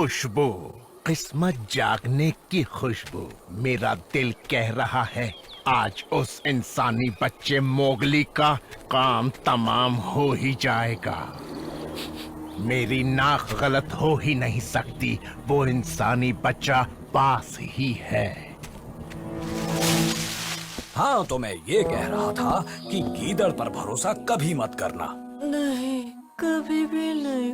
खुशबू, किस्मत जागने की खुशबू। मेरा दिल कह रहा है आज उस इंसानी बच्चे मोगली का काम तमाम हो ही जाएगा। मेरी नाक गलत हो ही नहीं सकती, वो इंसानी बच्चा पास ही है। हाँ, तो मैं ये कह रहा था कि गीदड़ पर भरोसा कभी मत करना। नहीं, कभी भी नहीं।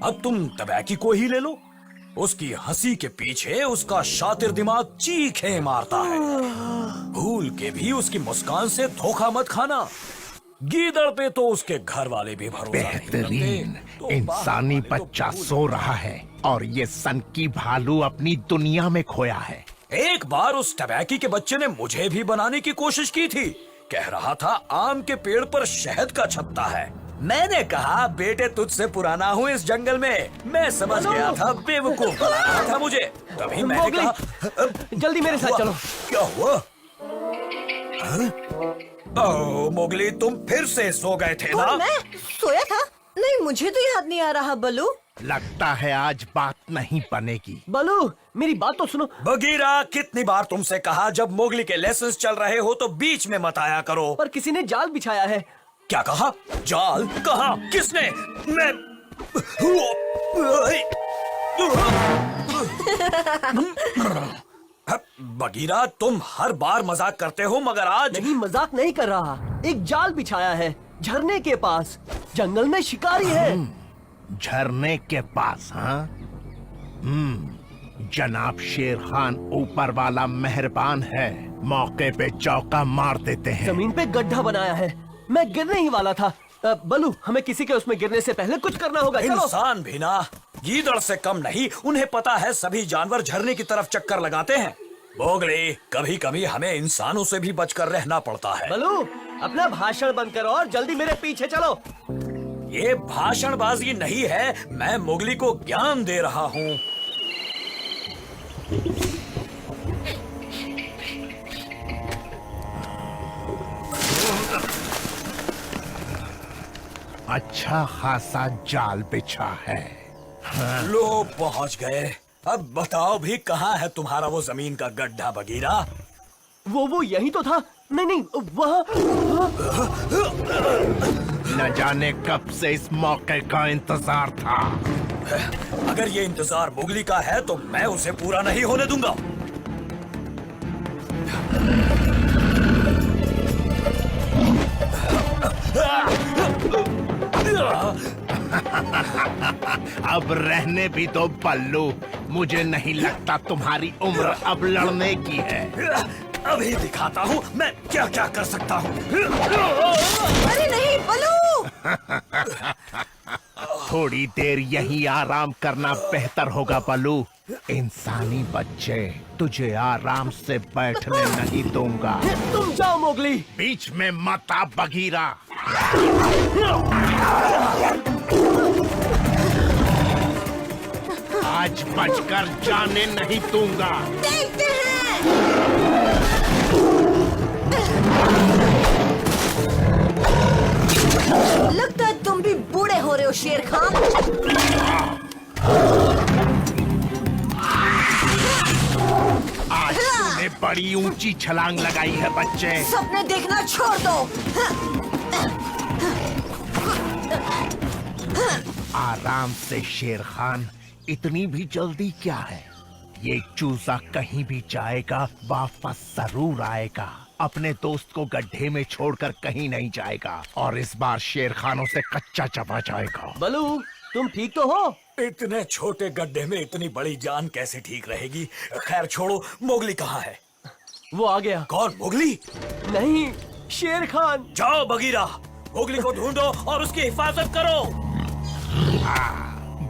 अब तुम तबैकी को ही ले लो। उसकी हंसी के पीछे उसका शातिर दिमाग चीखें मारता है। भूल के भी उसकी मुस्कान से धोखा मत खाना। गीदड़ पे तो उसके घर वाले भी भरोसा नहीं करते। बेहतरीन तो इंसानी बाहर वाले बच्चा तो भूल सो रहा है और ये सनकी भालू अपनी दुनिया में खोया है। एक बार उस टबैकी के बच्चे ने मुझे भी बनाने की कोशिश की थी। कह रहा था आम के पेड़ पर शहद का छत्ता है। मैंने कहा बेटे तुझसे पुराना हूँ इस जंगल में। मैं समझ गया था बेवकूफ बना रहा था मुझे। तभी मैंने मोगली, कहा जल्दी मेरे साथ चलो। क्या हुआ? ओह मोगली, तुम फिर से सो गए थे ना? और मैं सोया था? नहीं, मुझे तो याद नहीं आ रहा बलू। लगता है आज बात नहीं बनेगी। बलू, मेरी बात तो सुनो। बगीरा, कितनी बार तुमसे कहा जब मोगली के लेसन्स चल रहे हो तो बीच में मत आया करो। पर किसी ने जाल बिछाया है। क्या कहा? जाल? कहा? किसने? मैं बगीरा, तुम हर बार मजाक करते हो मगर आज नहीं, मजाक नहीं कर रहा। एक जाल बिछाया है झरने के पास। जंगल में शिकारी है। झरने के पास? हाँ, जनाब शेर खान ऊपर वाला मेहरबान है, मौके पे चौका मार देते हैं। जमीन पे गड्ढा बनाया है। मैं गिरने ही वाला था। बलू, हमें किसी के उसमें गिरने से पहले कुछ करना होगा। चलो। इंसान भी ना गीदड़ से कम नहीं। उन्हें पता है सभी जानवर झरने की तरफ चक्कर लगाते हैं। मोगली, कभी कभी हमें इंसानों से भी बचकर रहना पड़ता है। बलू, अपना भाषण बंद करो और जल्दी मेरे पीछे चलो। ये भाषणबाजी नहीं है, मैं मोगली को ज्ञान दे रहा हूँ। अच्छा खासा जाल बिछा है। लो पहुँच गए। अब बताओ भी कहाँ है तुम्हारा वो जमीन का गड्ढा बगीरा? वो यही तो था। नहीं, वहाँ। न जाने कब से इस मौके का इंतजार था। अगर ये इंतजार मोगली का है तो मैं उसे पूरा नहीं होने दूंगा। अब रहने भी दो बल्लू, मुझे नहीं लगता तुम्हारी उम्र अब लड़ने की है। अभी दिखाता हूँ मैं क्या क्या कर सकता हूँ। अरे नहीं बलू। थोड़ी देर यहीं आराम करना बेहतर होगा बल्लू। इंसानी बच्चे, तुझे आराम से बैठने नहीं दूंगा। तुम जाओ मोगली। बीच में मत आ बगीरा। आज बचकर जाने नहीं दूंगा। देखते हैं। लगता है तुम भी बूढ़े हो रहे हो शेर खान। आज तूने बड़ी ऊंची छलांग लगाई है बच्चे। सपने देखना छोड़ दो। आराम से शेर खान, इतनी भी जल्दी क्या है? ये चूजा कहीं भी जाएगा वापस जरूर आएगा। अपने दोस्त को गड्ढे में छोड़कर कहीं नहीं जाएगा और इस बार शेर खानों से कच्चा चबा जाएगा। बलू, तुम ठीक तो हो? इतने छोटे गड्ढे में इतनी बड़ी जान कैसे ठीक रहेगी? खैर छोड़ो, मोगली कहाँ है? वो आ गया। कौन? मोगली? नहीं, शेर खान। जाओ बगीरा, मोगली को ढूंढो और उसकी हिफाजत करो।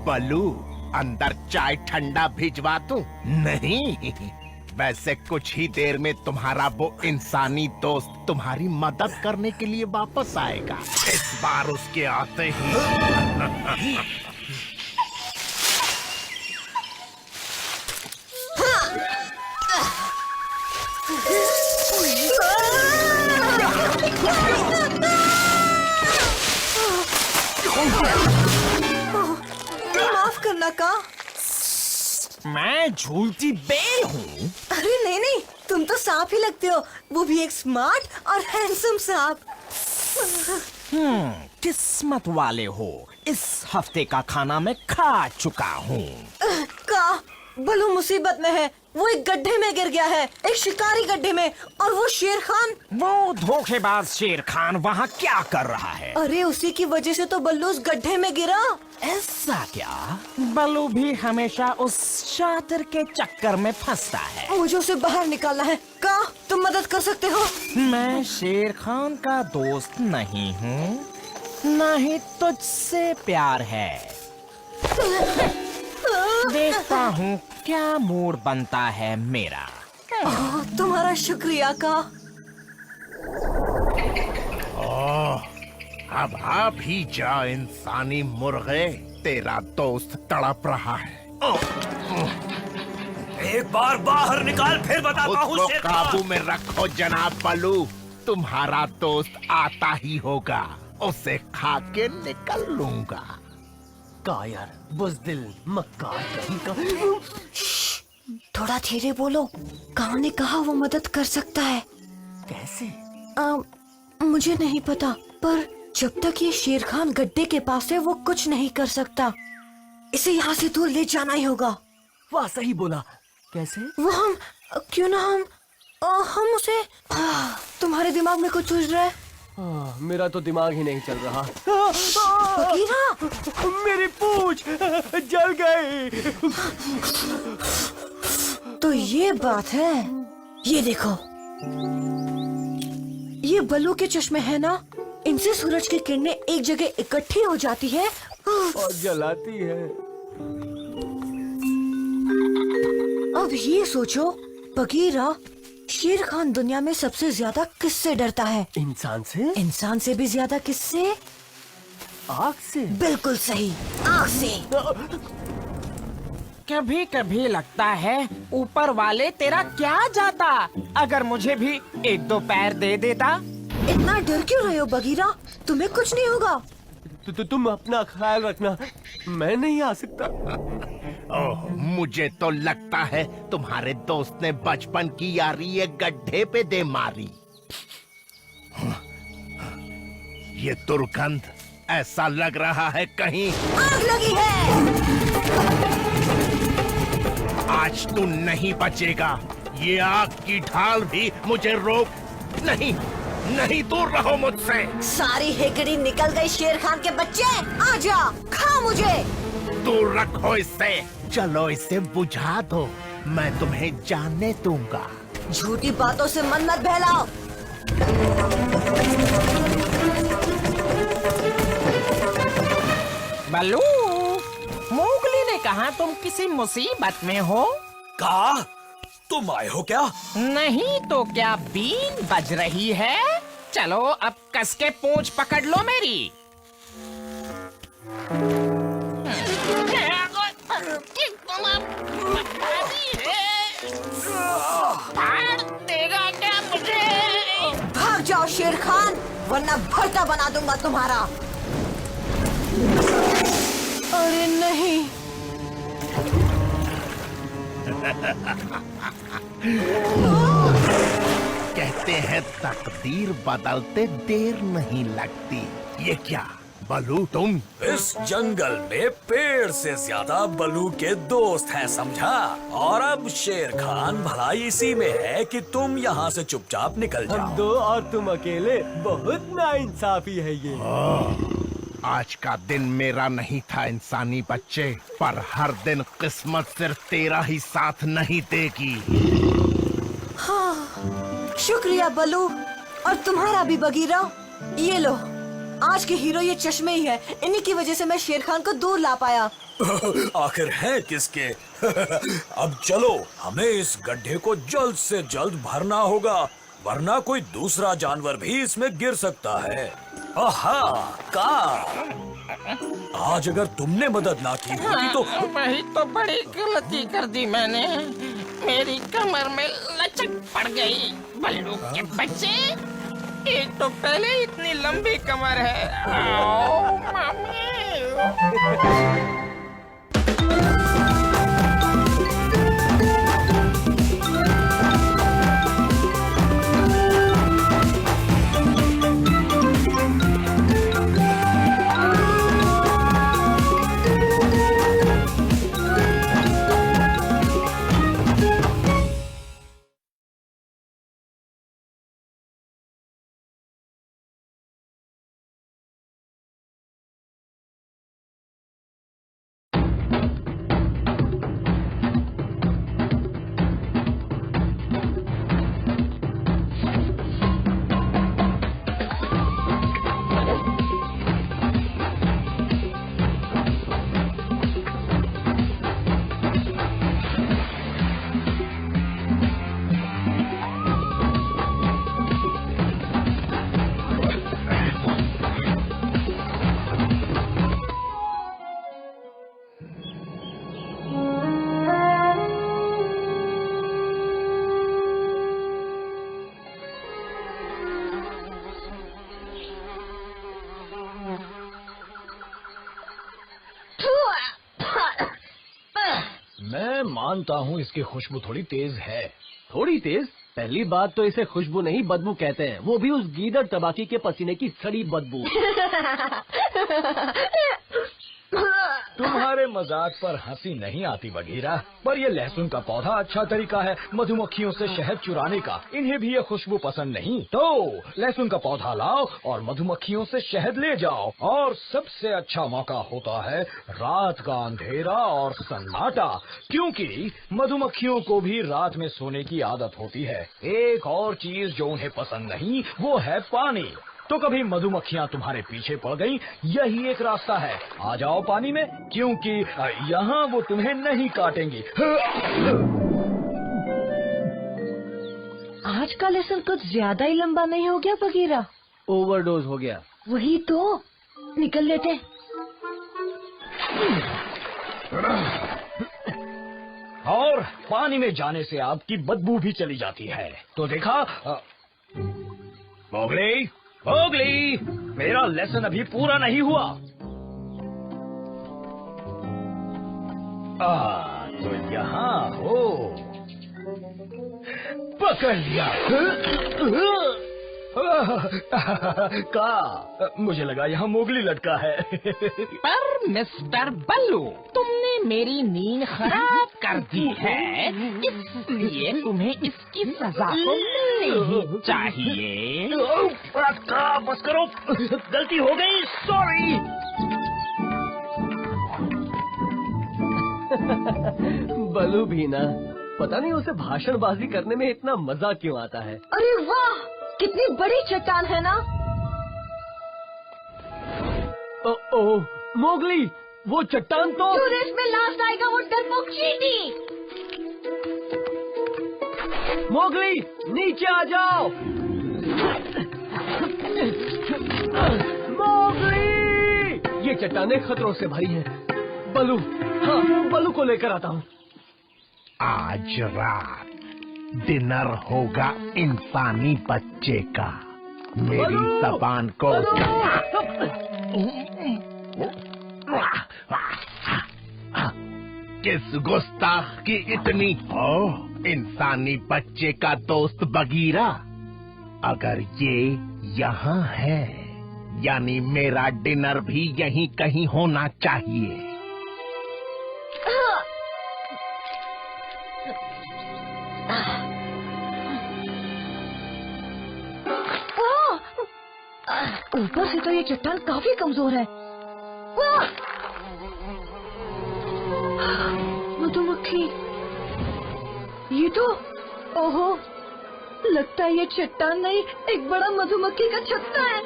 बल्लू, अंदर चाय ठंडा भिजवा दूं? नहीं, वैसे कुछ ही देर में तुम्हारा वो इंसानी दोस्त तुम्हारी मदद करने के लिए वापस आएगा। इस बार उसके आते ही माफ ना का? मैं झूलती बेल हूँ। अरे नहीं नहीं, तुम तो सांप ही लगते हो, वो भी एक स्मार्ट और हैंडसम सांप। किस्मत वाले हो, इस हफ्ते का खाना मैं खा चुका हूँ। का बलू मुसीबत में है, वो एक गड्ढे में गिर गया है, एक शिकारी गड्ढे में, और वो शेर खान। वो धोखेबाज शेर खान वहाँ क्या कर रहा है? अरे उसी की वजह से तो बल्लू उस गड्ढे में गिरा। ऐसा क्या? बल्लू भी हमेशा उस शातिर के चक्कर में फंसता है। मुझे उसे बाहर निकालना है। का तुम मदद कर सकते हो? मैं शेर खान का दोस्त नहीं हूँ, न ही तुझसे प्यार है। देखता हूँ क्या मूड बनता है मेरा। तुम्हारा शुक्रिया का। अब आ भी जा इंसानी मुर्गे, तेरा दोस्त तड़प रहा है। एक बार बाहर निकाल, फिर बताता हूँ उसको शेर खान। काबू में रखो जनाब बलू, तुम्हारा दोस्त आता ही होगा, उसे खा के निकल लूंगा। कायर, बुज़दिल, मक्कार कहीं का। थोड़ा धीरे बोलो, काव ने कहा वो मदद कर सकता है। कैसे? मुझे नहीं पता, पर जब तक ये शेर खान गड्ढे के पास है वो कुछ नहीं कर सकता। इसे यहाँ से दूर ले जाना ही होगा। वाह, सही बोला। कैसे? वो क्यों ना हम उसे। तुम्हारे दिमाग में कुछ सूझ रहा है? मेरा तो दिमाग ही नहीं चल रहा। बगीरा, मेरी पूंछ जल गई। तो ये बात है। ये देखो, ये बल्लू के चश्मे हैं ना, इनसे सूरज की किरणें एक जगह इकट्ठी हो जाती है और जलाती है। अब ये सोचो बगीरा, शेर खान दुनिया में सबसे ज्यादा किससे डरता है? इंसान से? इंसान से भी ज्यादा किससे? आग से? बिल्कुल सही, आग से। कभी कभी लगता है ऊपर वाले तेरा क्या जाता अगर मुझे भी एक दो पैर दे देता। इतना डर क्यों रहे हो बगीरा? तुम्हें कुछ नहीं होगा। तुम अपना ख्याल रखना, मैं नहीं आ सकता। ओह, मुझे तो लगता है तुम्हारे दोस्त ने बचपन की यारी एक गड्ढे पे दे मारी। ये दुर्गंध, ऐसा लग रहा है कहीं आग लगी है। आज तू नहीं बचेगा। ये आग की ढाल भी मुझे रोक नहीं, नहीं, दूर रहो मुझसे। सारी हेकड़ी निकल गई शेर खान के बच्चे, आजा खा मुझे। दूर रखो इससे। चलो इसे बुझा दो, मैं तुम्हें जाने दूंगा। झूठी बातों से मन मत बहलाओ। बल्लू, मोगली ने कहा तुम किसी मुसीबत में हो। का तुम आए हो क्या? नहीं तो क्या बीन बज रही है? चलो अब कस के पूंछ पकड़ लो मेरी। देगा क्या मुझे? भाग जाओ शेर खान, वरना भरता बना दूंगा तुम्हारा। अरे नहीं। कहते हैं तकदीर बदलते देर नहीं लगती। ये क्या बलू तुम? इस जंगल में पेड़ से ज्यादा बलू के दोस्त हैं, समझा? और अब शेर खान भलाई इसी में है कि तुम यहाँ से चुपचाप निकल हम जाओ। दो और तुम अकेले, बहुत नाइंसाफी है ये। आज का दिन मेरा नहीं था इंसानी बच्चे, पर हर दिन किस्मत सिर्फ तेरा ही साथ नहीं देगी। हाँ, शुक्रिया बलू, और तुम्हारा भी बगीरा। ये लो, आज के हीरो ये चश्मे ही है। इन्हीं की वजह से मैं शेर खान को दूर ला पाया। आखिर है किसके? अब चलो, हमें इस गड्ढे को जल्द से जल्द भरना होगा, वरना कोई दूसरा जानवर भी इसमें गिर सकता है। आहा, का आज अगर तुमने मदद ना की होती तो। वही तो बड़ी गलती कर दी मैंने। मेरी कमर में लचक पड़ गई। बल्लू के बच्चे, एक तो पहले इतनी लंबी कमर है। आओ, मम्मी। मैं मानता हूँ इसकी खुशबू थोड़ी तेज है। थोड़ी तेज? पहली बात तो इसे खुशबू नहीं बदबू कहते हैं, वो भी उस गीदड़ तबाकी के पसीने की सड़ी बदबू। तुम्हारे मजाक पर हंसी नहीं आती बगीरा, पर ये लहसुन का पौधा अच्छा तरीका है मधुमक्खियों से शहद चुराने का। इन्हें भी ये खुशबू पसंद नहीं, तो लहसुन का पौधा लाओ और मधुमक्खियों से शहद ले जाओ। और सबसे अच्छा मौका होता है रात का अंधेरा और सन्नाटा, क्योंकि मधुमक्खियों को भी रात में सोने की आदत होती है। एक और चीज जो उन्हें पसंद नहीं वो है पानी। तो कभी मधुमक्खियाँ तुम्हारे पीछे पड़ गईं, यही एक रास्ता है, आ जाओ पानी में, क्योंकि यहाँ वो तुम्हें नहीं काटेंगी। आज का लेसन कुछ ज्यादा ही लंबा नहीं हो गया बगीरा? ओवरडोज हो गया। वही तो, निकल लेते। और पानी में जाने से आपकी बदबू भी चली जाती है। तो देखा मोगली, मोगली, मेरा लेसन अभी पूरा नहीं हुआ। तो यहाँ हो, पकड़ लिया। का मुझे लगा यहाँ मोगली लटका है। पर मिस्टर बल्लू, तुमने मेरी नींद खराब कर दी है, इसलिए तुम्हें इसकी सजा तो मिलनी ही चाहिए। का बस करो, गलती हो गई, सॉरी। बलू भी ना, पता नहीं उसे भाषणबाजी करने में इतना मजा क्यों आता है। अरे वाह, कितनी बड़ी चट्टान है ना। ओ, मोगली, वो चट्टान तो जो रेस में लास्ट आएगा वो डरपोक चींटी। मोगली, नीचे आ जाओ। मोगली, ये चट्टानें खतरों से भरी हैं। बलू, हाँ, बलू को लेकर आता हूँ। आज रात डिनर होगा इंसानी बच्चे का। मेरी जबान को किस गुस्ताख की इतनी हो, इंसानी बच्चे का दोस्त बगीरा। अगर ये यहाँ है, यानी मेरा डिनर भी यहीं कहीं होना चाहिए। ऊपर से तो ये चट्टान काफी कमजोर है। मधुमक्खी, ये तो, ओहो, लगता है ये चट्टान नहीं, एक बड़ा मधुमक्खी का छत्ता है।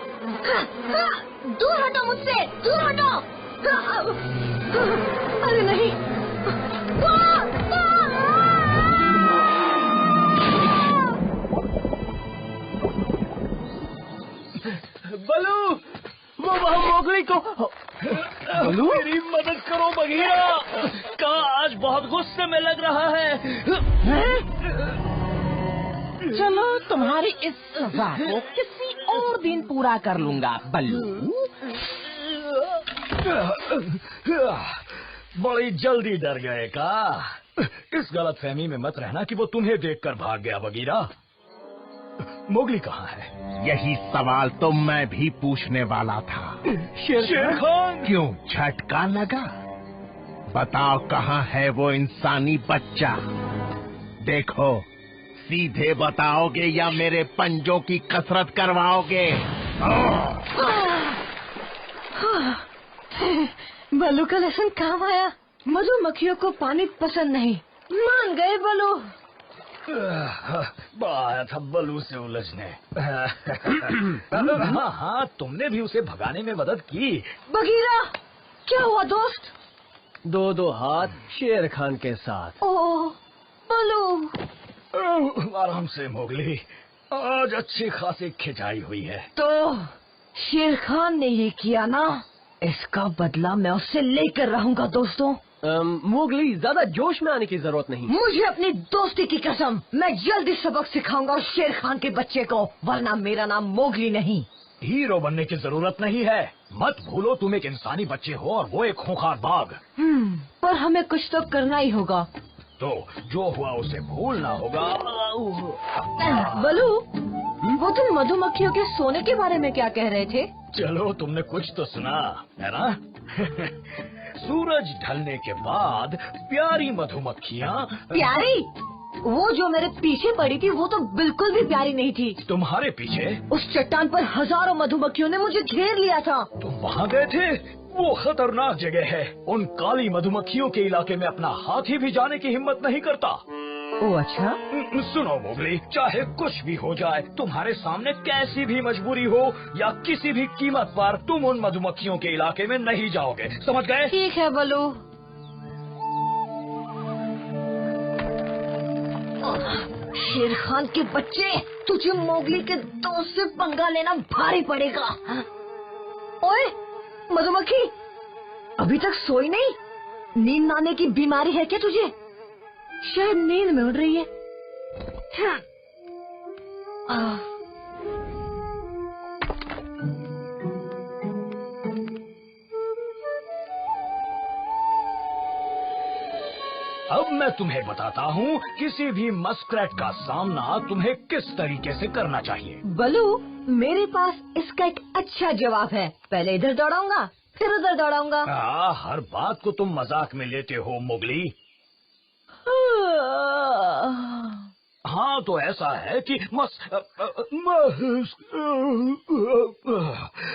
दूर हटो मुझसे, दूर हटो। अरे नहीं। बलू, वो वहाँ मोगली को। बलू, मेरी मदद करो बगीरा, का आज बहुत गुस्से में लग रहा है। चलो, तुम्हारी इस सजा को किसी और दिन पूरा कर लूंगा बल्लू। बड़ी जल्दी डर गए का। इस गलतफहमी में मत रहना कि वो तुम्हें देखकर भाग गया बगीरा। मोगली कहाँ है? यही सवाल तो मैं भी पूछने वाला था। शेर खान, क्यों झटका लगा? बताओ कहाँ है वो इंसानी बच्चा? देखो, सीधे बताओगे या मेरे पंजों की कसरत करवाओगे? बलू का लेसन काम आया। मधुमक्खियों को पानी पसंद नहीं, मान गए बलू। आया था बलू से उलझने। हाँ, तुमने भी उसे भगाने में मदद की। बगीरा, क्या हुआ दोस्त? दो हाथ शेर खान के साथ। ओह, बलू। आराम से मोगली, आज अच्छी खासी खिंचाई हुई है। तो शेर खान ने ये किया ना, इसका बदला मैं उससे लेकर रहूंगा दोस्तों। मोगली, ज्यादा जोश में आने की जरूरत नहीं। मुझे अपनी दोस्ती की कसम, मैं जल्दी सबक सिखाऊंगा शेर खान के बच्चे को, वरना मेरा नाम मोगली नहीं। हीरो बनने की जरूरत नहीं है, मत भूलो तुम एक इंसानी बच्चे हो और वो एक खूंखार बाघ। पर हमें कुछ तो करना ही होगा। तो जो हुआ उसे भूलना होगा। बलू, वो तुम मधुमक्खियों के सोने के बारे में क्या कह रहे थे? चलो तुमने कुछ तो सुना है ना? सूरज ढलने के बाद प्यारी मधुमक्खियाँ। प्यारी? वो जो मेरे पीछे पड़ी थी वो तो बिल्कुल भी प्यारी नहीं थी। तुम्हारे पीछे? उस चट्टान पर हजारों मधुमक्खियों ने मुझे घेर लिया था। तुम वहाँ गए थे? वो खतरनाक जगह है। उन काली मधुमक्खियों के इलाके में अपना हाथी भी जाने की हिम्मत नहीं करता। ओ अच्छा। सुनो मोगली, चाहे कुछ भी हो जाए, तुम्हारे सामने कैसी भी मजबूरी हो या किसी भी कीमत पर तुम उन मधुमक्खियों के इलाके में नहीं जाओगे, समझ गए? ठीक है बलू। शेर खान के बच्चे, तुझे मोगली के दोस्त से पंगा लेना भारी पड़ेगा। ओए मधुमक्खी, अभी तक सोई नहीं? नींद आने की बीमारी है क्या तुझे? शायद नींद में उड़ रही है। अब मैं तुम्हें बताता हूँ किसी भी मस्करेट का सामना तुम्हें किस तरीके से करना चाहिए। बलू, मेरे पास इसका एक अच्छा जवाब है। पहले इधर दौड़ाऊंगा, फिर उधर दौड़ाऊंगा। हर बात को तुम मजाक में लेते हो मोगली। हाँ तो ऐसा है कि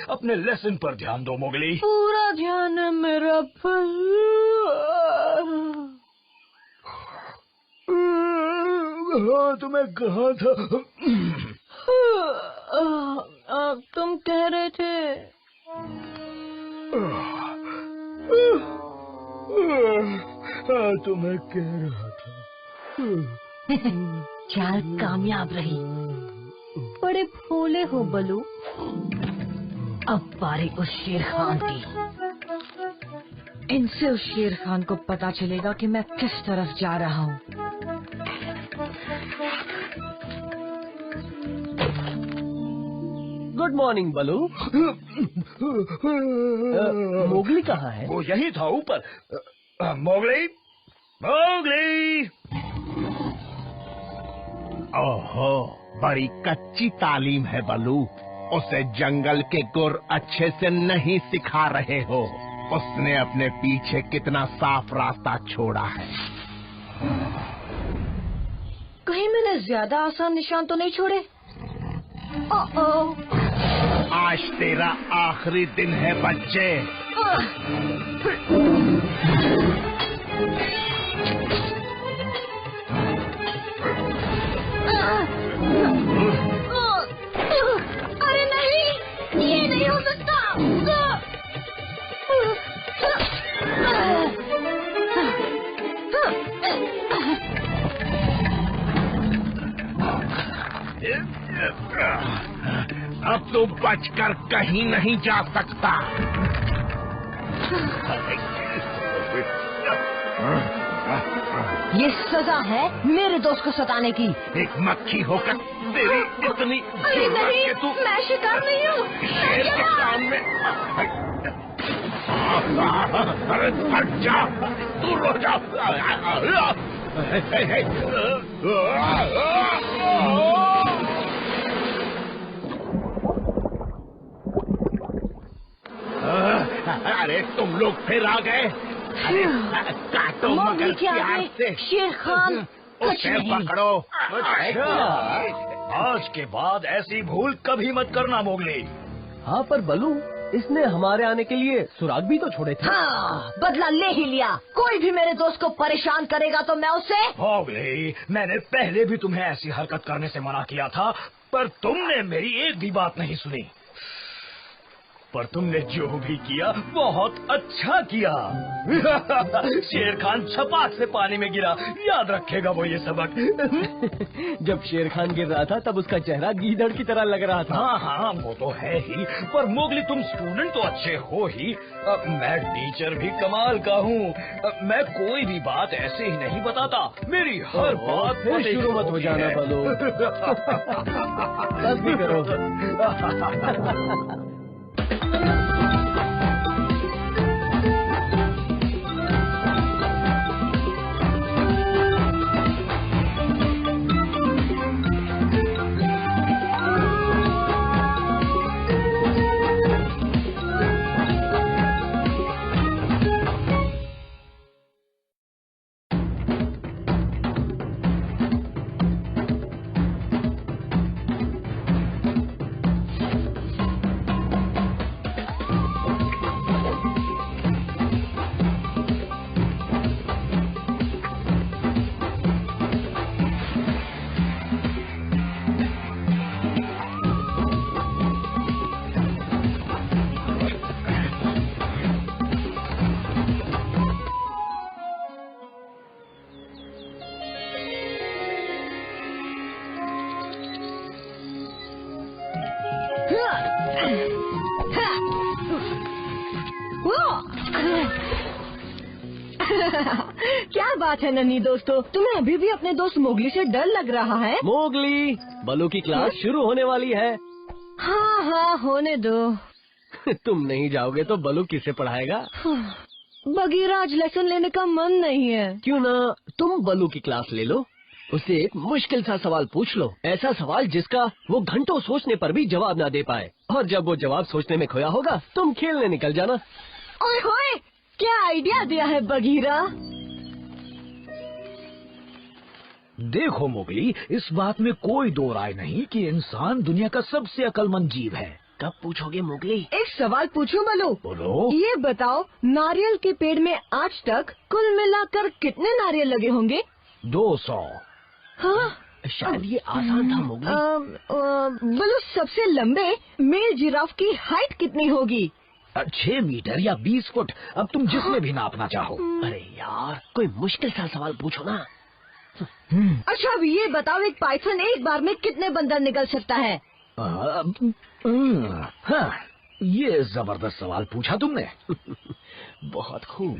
अपने लेसन पर ध्यान दो मोगली। पूरा ध्यान है मेरा। हाँ तो मैं कहा था। तुम कह रहे थे। हाँ तो मैं कह रहा था। चाल कामयाब रही। बड़े भोले हो बलू। अब बारी उस शेर खान की। इनसे उस शेर खान को पता चलेगा कि मैं किस तरफ जा रहा हूँ। गुड मॉर्निंग बलू। मोगली कहाँ है? वो यही था ऊपर। Mowgli, Mowgli. ओहो, बड़ी कच्ची तालीम है बलू। उसे जंगल के गुर अच्छे से नहीं सिखा रहे हो। उसने अपने पीछे कितना साफ रास्ता छोड़ा है। कहीं मैंने ज्यादा आसान निशान तो नहीं छोड़े? आज तेरा आखिरी दिन है बच्चे। अरे नहीं, ये नहीं हो सकता। अब तो बचकर कहीं नहीं जा सकता। ये सजा है मेरे दोस्त को सताने की। एक मक्खी होकर तेरी इतनी अरे जुर्रत नहीं, कि तू मैं शिकार नहीं हूँ। शेर के सामने। अरे हट जा, दूर हो जा। अरे तुम लोग फिर आ गए। अरे काटो मगर प्यार से। शेर खान कुछ उसे नहीं। पकड़ो। आज के बाद ऐसी भूल कभी मत करना मोगली। हाँ पर बलू, इसने हमारे आने के लिए सुराग भी तो छोड़े थे। हाँ, बदला ले ही लिया। कोई भी मेरे दोस्त को परेशान करेगा तो मैं उसे। मोगली, मैंने पहले भी तुम्हें ऐसी हरकत करने से मना किया था, पर तुमने मेरी एक भी बात नहीं सुनी। पर तुमने जो भी किया बहुत अच्छा किया। शेर खान छपाक से पानी में गिरा, याद रखेगा वो ये सबक। जब शेर खान गिर रहा था तब उसका चेहरा गीदड़ की तरह लग रहा था। हाँ हाँ वो तो है ही, पर मोगली तुम स्टूडेंट तो अच्छे हो ही। मैं टीचर भी कमाल का हूँ। मैं कोई भी बात ऐसे ही नहीं बताता। मेरी हर बात फिर शुरू मत हो जाना बलू। बस भी करो। क्या बात है नन्ही दोस्तों, तुम्हें अभी भी अपने दोस्त मोगली से डर लग रहा है? मोगली, बलू की क्लास शुरू होने वाली है। हाँ हाँ होने दो। तुम नहीं जाओगे तो बलू किसे पढ़ाएगा? बगीरा आज लेसन लेने का मन नहीं है। क्यों ना तुम बलू की क्लास ले लो, उससे एक मुश्किल सा सवाल पूछ लो, ऐसा सवाल जिसका वो घंटों सोचने पर भी जवाब ना दे पाए, और जब वो जवाब सोचने में खोया होगा तुम खेलने निकल जाना। ओए होए, क्या आइडिया दिया है बगीरा। देखो मोगली, इस बात में कोई दो राय नहीं कि इंसान दुनिया का सबसे अक्लमंद जीव है। कब पूछोगे मोगली? एक सवाल पूछूं बलू? बोलो। ये बताओ, नारियल के पेड़ में आज तक कुल मिलाकर कितने नारियल लगे होंगे? 200। हाँ? शायद ये आसान था मोगली। बलू, सबसे लंबे मेल जिराफ की हाइट कितनी होगी? 6 मीटर या 20 फुट, अब तुम जिसमें भी नापना चाहो। अरे यार, कोई मुश्किल सा सवाल पूछो ना। अच्छा अब ये बताओ, एक पाइथन एक बार में कितने बंदर निकल सकता है? हाँ, ये जबरदस्त सवाल पूछा तुमने। बहुत खूब।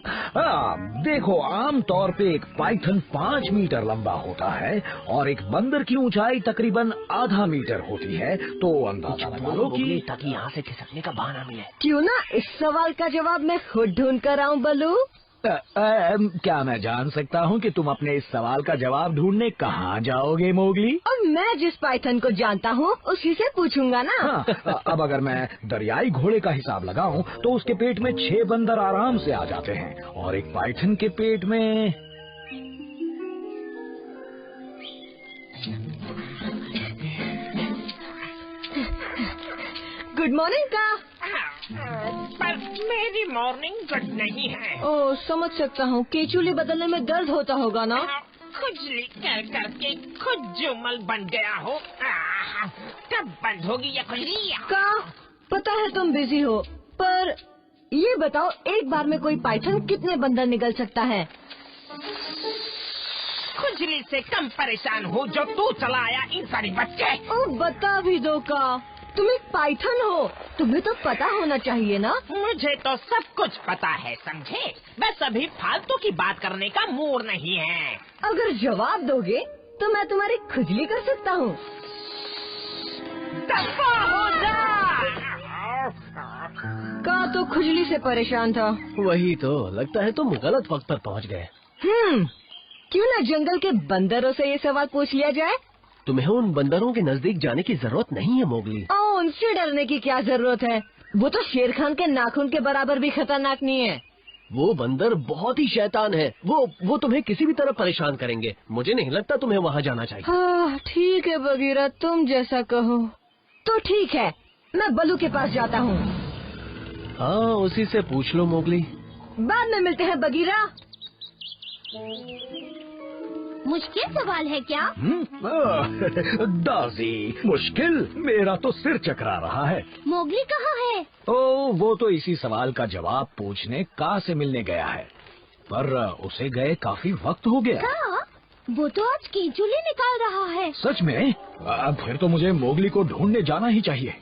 हाँ, देखो, आम तौर पे एक पाइथन 5 मीटर लंबा होता है और एक बंदर की ऊंचाई तकरीबन आधा मीटर होती है, तो अंदाजा लगा लो कि ताकि यहाँ से खिसकने का बहाना मिले। क्यों ना इस सवाल का जवाब मैं खुद ढूंढ कर आऊं बलू? क्या मैं जान सकता हूँ कि तुम अपने इस सवाल का जवाब ढूंढने कहाँ जाओगे मोगली? और मैं जिस पाइथन को जानता हूँ उसी से पूछूंगा ना। हाँ, अब अगर मैं दरियाई घोड़े का हिसाब लगाऊं तो उसके पेट में 6 बंदर आराम से आ जाते हैं, और एक पाइथन के पेट में गुड मॉर्निंग का। पर मेरी मॉर्निंग गुड नहीं है। ओ, समझ सकता हूँ, केचुली बदलने में दर्द होता होगा ना। खुजली कर करके खुद जुमल बन गया हो। कब बंद होगी ये खुजली? का पता है तुम बिजी हो, पर ये बताओ, एक बार में कोई पाइथन कितने बंदर निकल सकता है? खुजली से कम परेशान हो जो तू चलाया इंसानी बच्चे। ओ, बता भी दो का, तुम एक पाइथन हो, तुम्हें तो पता होना चाहिए ना। मुझे तो सब कुछ पता है, समझे? बस अभी फालतू की बात करने का मूड नहीं है। अगर जवाब दोगे तो मैं तुम्हारी खुजली कर सकता हूँ। दफा हो जा। का तो खुजली से परेशान था। वही तो, लगता है तुम गलत वक्त पर पहुँच गए। क्यों ना जंगल के बंदरों से ये सवाल पूछ लिया जाए? तुम्हें उन बंदरों के नजदीक जाने की जरूरत नहीं है मोगली। उनसे डरने की क्या जरूरत है? वो तो शेर खान के नाखून के बराबर भी खतरनाक नहीं है। वो बंदर बहुत ही शैतान है, वो तुम्हें किसी भी तरह परेशान करेंगे। मुझे नहीं लगता तुम्हें वहाँ जाना चाहिए। हाँ ठीक है बगीरा, तुम जैसा कहो। तो ठीक है, मैं बलू के पास जाता हूँ। हाँ, उसी से पूछ लो मोगली। बाद में मिलते हैं बगीरा। मुश्किल सवाल है क्या? दाजी, मुश्किल? मेरा तो सिर चकरा रहा है। मोगली कहाँ है? ओ, वो तो इसी सवाल का जवाब पूछने का से मिलने गया है, पर उसे गए काफी वक्त हो गया। का? वो तो आज केचुली निकाल रहा है। सच में? फिर तो मुझे मोगली को ढूंढने जाना ही चाहिए।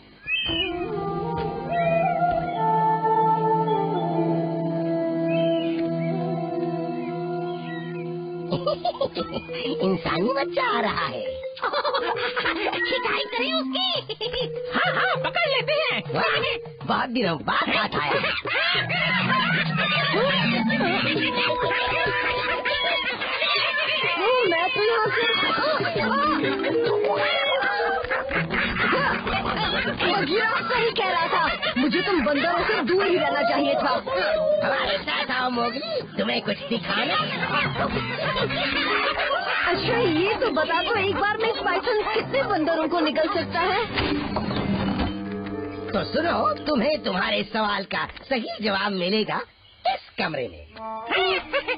इंसानी बच्चा आ रहा है। शिकायत करें उसकी। हाँ हाँ, पकड़ लेते हैं। बहुत दिनों बाद हाथ आया। मैं तो यहाँ बगीरा सही कह रहा था, मुझे तुम बंदरों से दूर ही रहना चाहिए था। हमारे साथ आओ मोगली, तुम्हें कुछ दिखाना। अच्छा ये तो बता दो, एक बार में पाइथन कितने बंदरों को निकल सकता है? तो सुनो, तुम्हें तुम्हारे सवाल का सही जवाब मिलेगा इस कमरे में।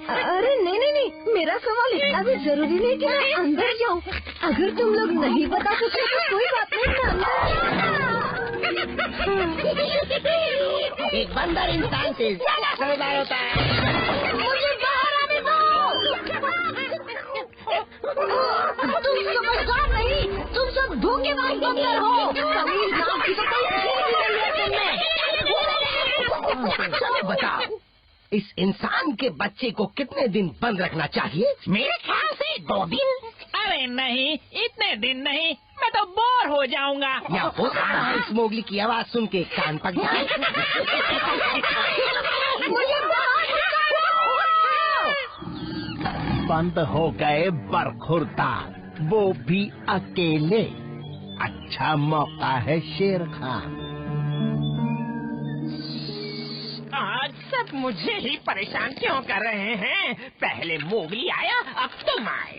अरे नहीं, मेरा सवाल इतना भी जरूरी नहीं कि मैं अंदर जाऊँ। अगर तुम लोग नहीं बता सकते तो कोई बात नहीं, मैं अंदर। एक बंदर इंसान से ज्यादा समझदार होता है। मुझे बाहर आने दो। तुम समझदार नहीं, तुम सब धोखेबाज बंदर हो। कभी नाम की तो कोई चीज नहीं है तुमने। चलो बताओ, इस इंसान के बच्चे को कितने दिन बंद रखना चाहिए? मेरे ख्याल से 2 दिन। अरे नहीं, इतने दिन नहीं, मैं तो बोर हो जाऊंगा। या हो सकता है इस मोगली की आवाज सुन के कान पक जाए। मुझे बंद हो गए बरखुरदार, वो भी अकेले। अच्छा मौका है शेर खान। आज सब मुझे ही परेशान क्यों कर रहे हैं? पहले मोगली आया, अब तुम आए।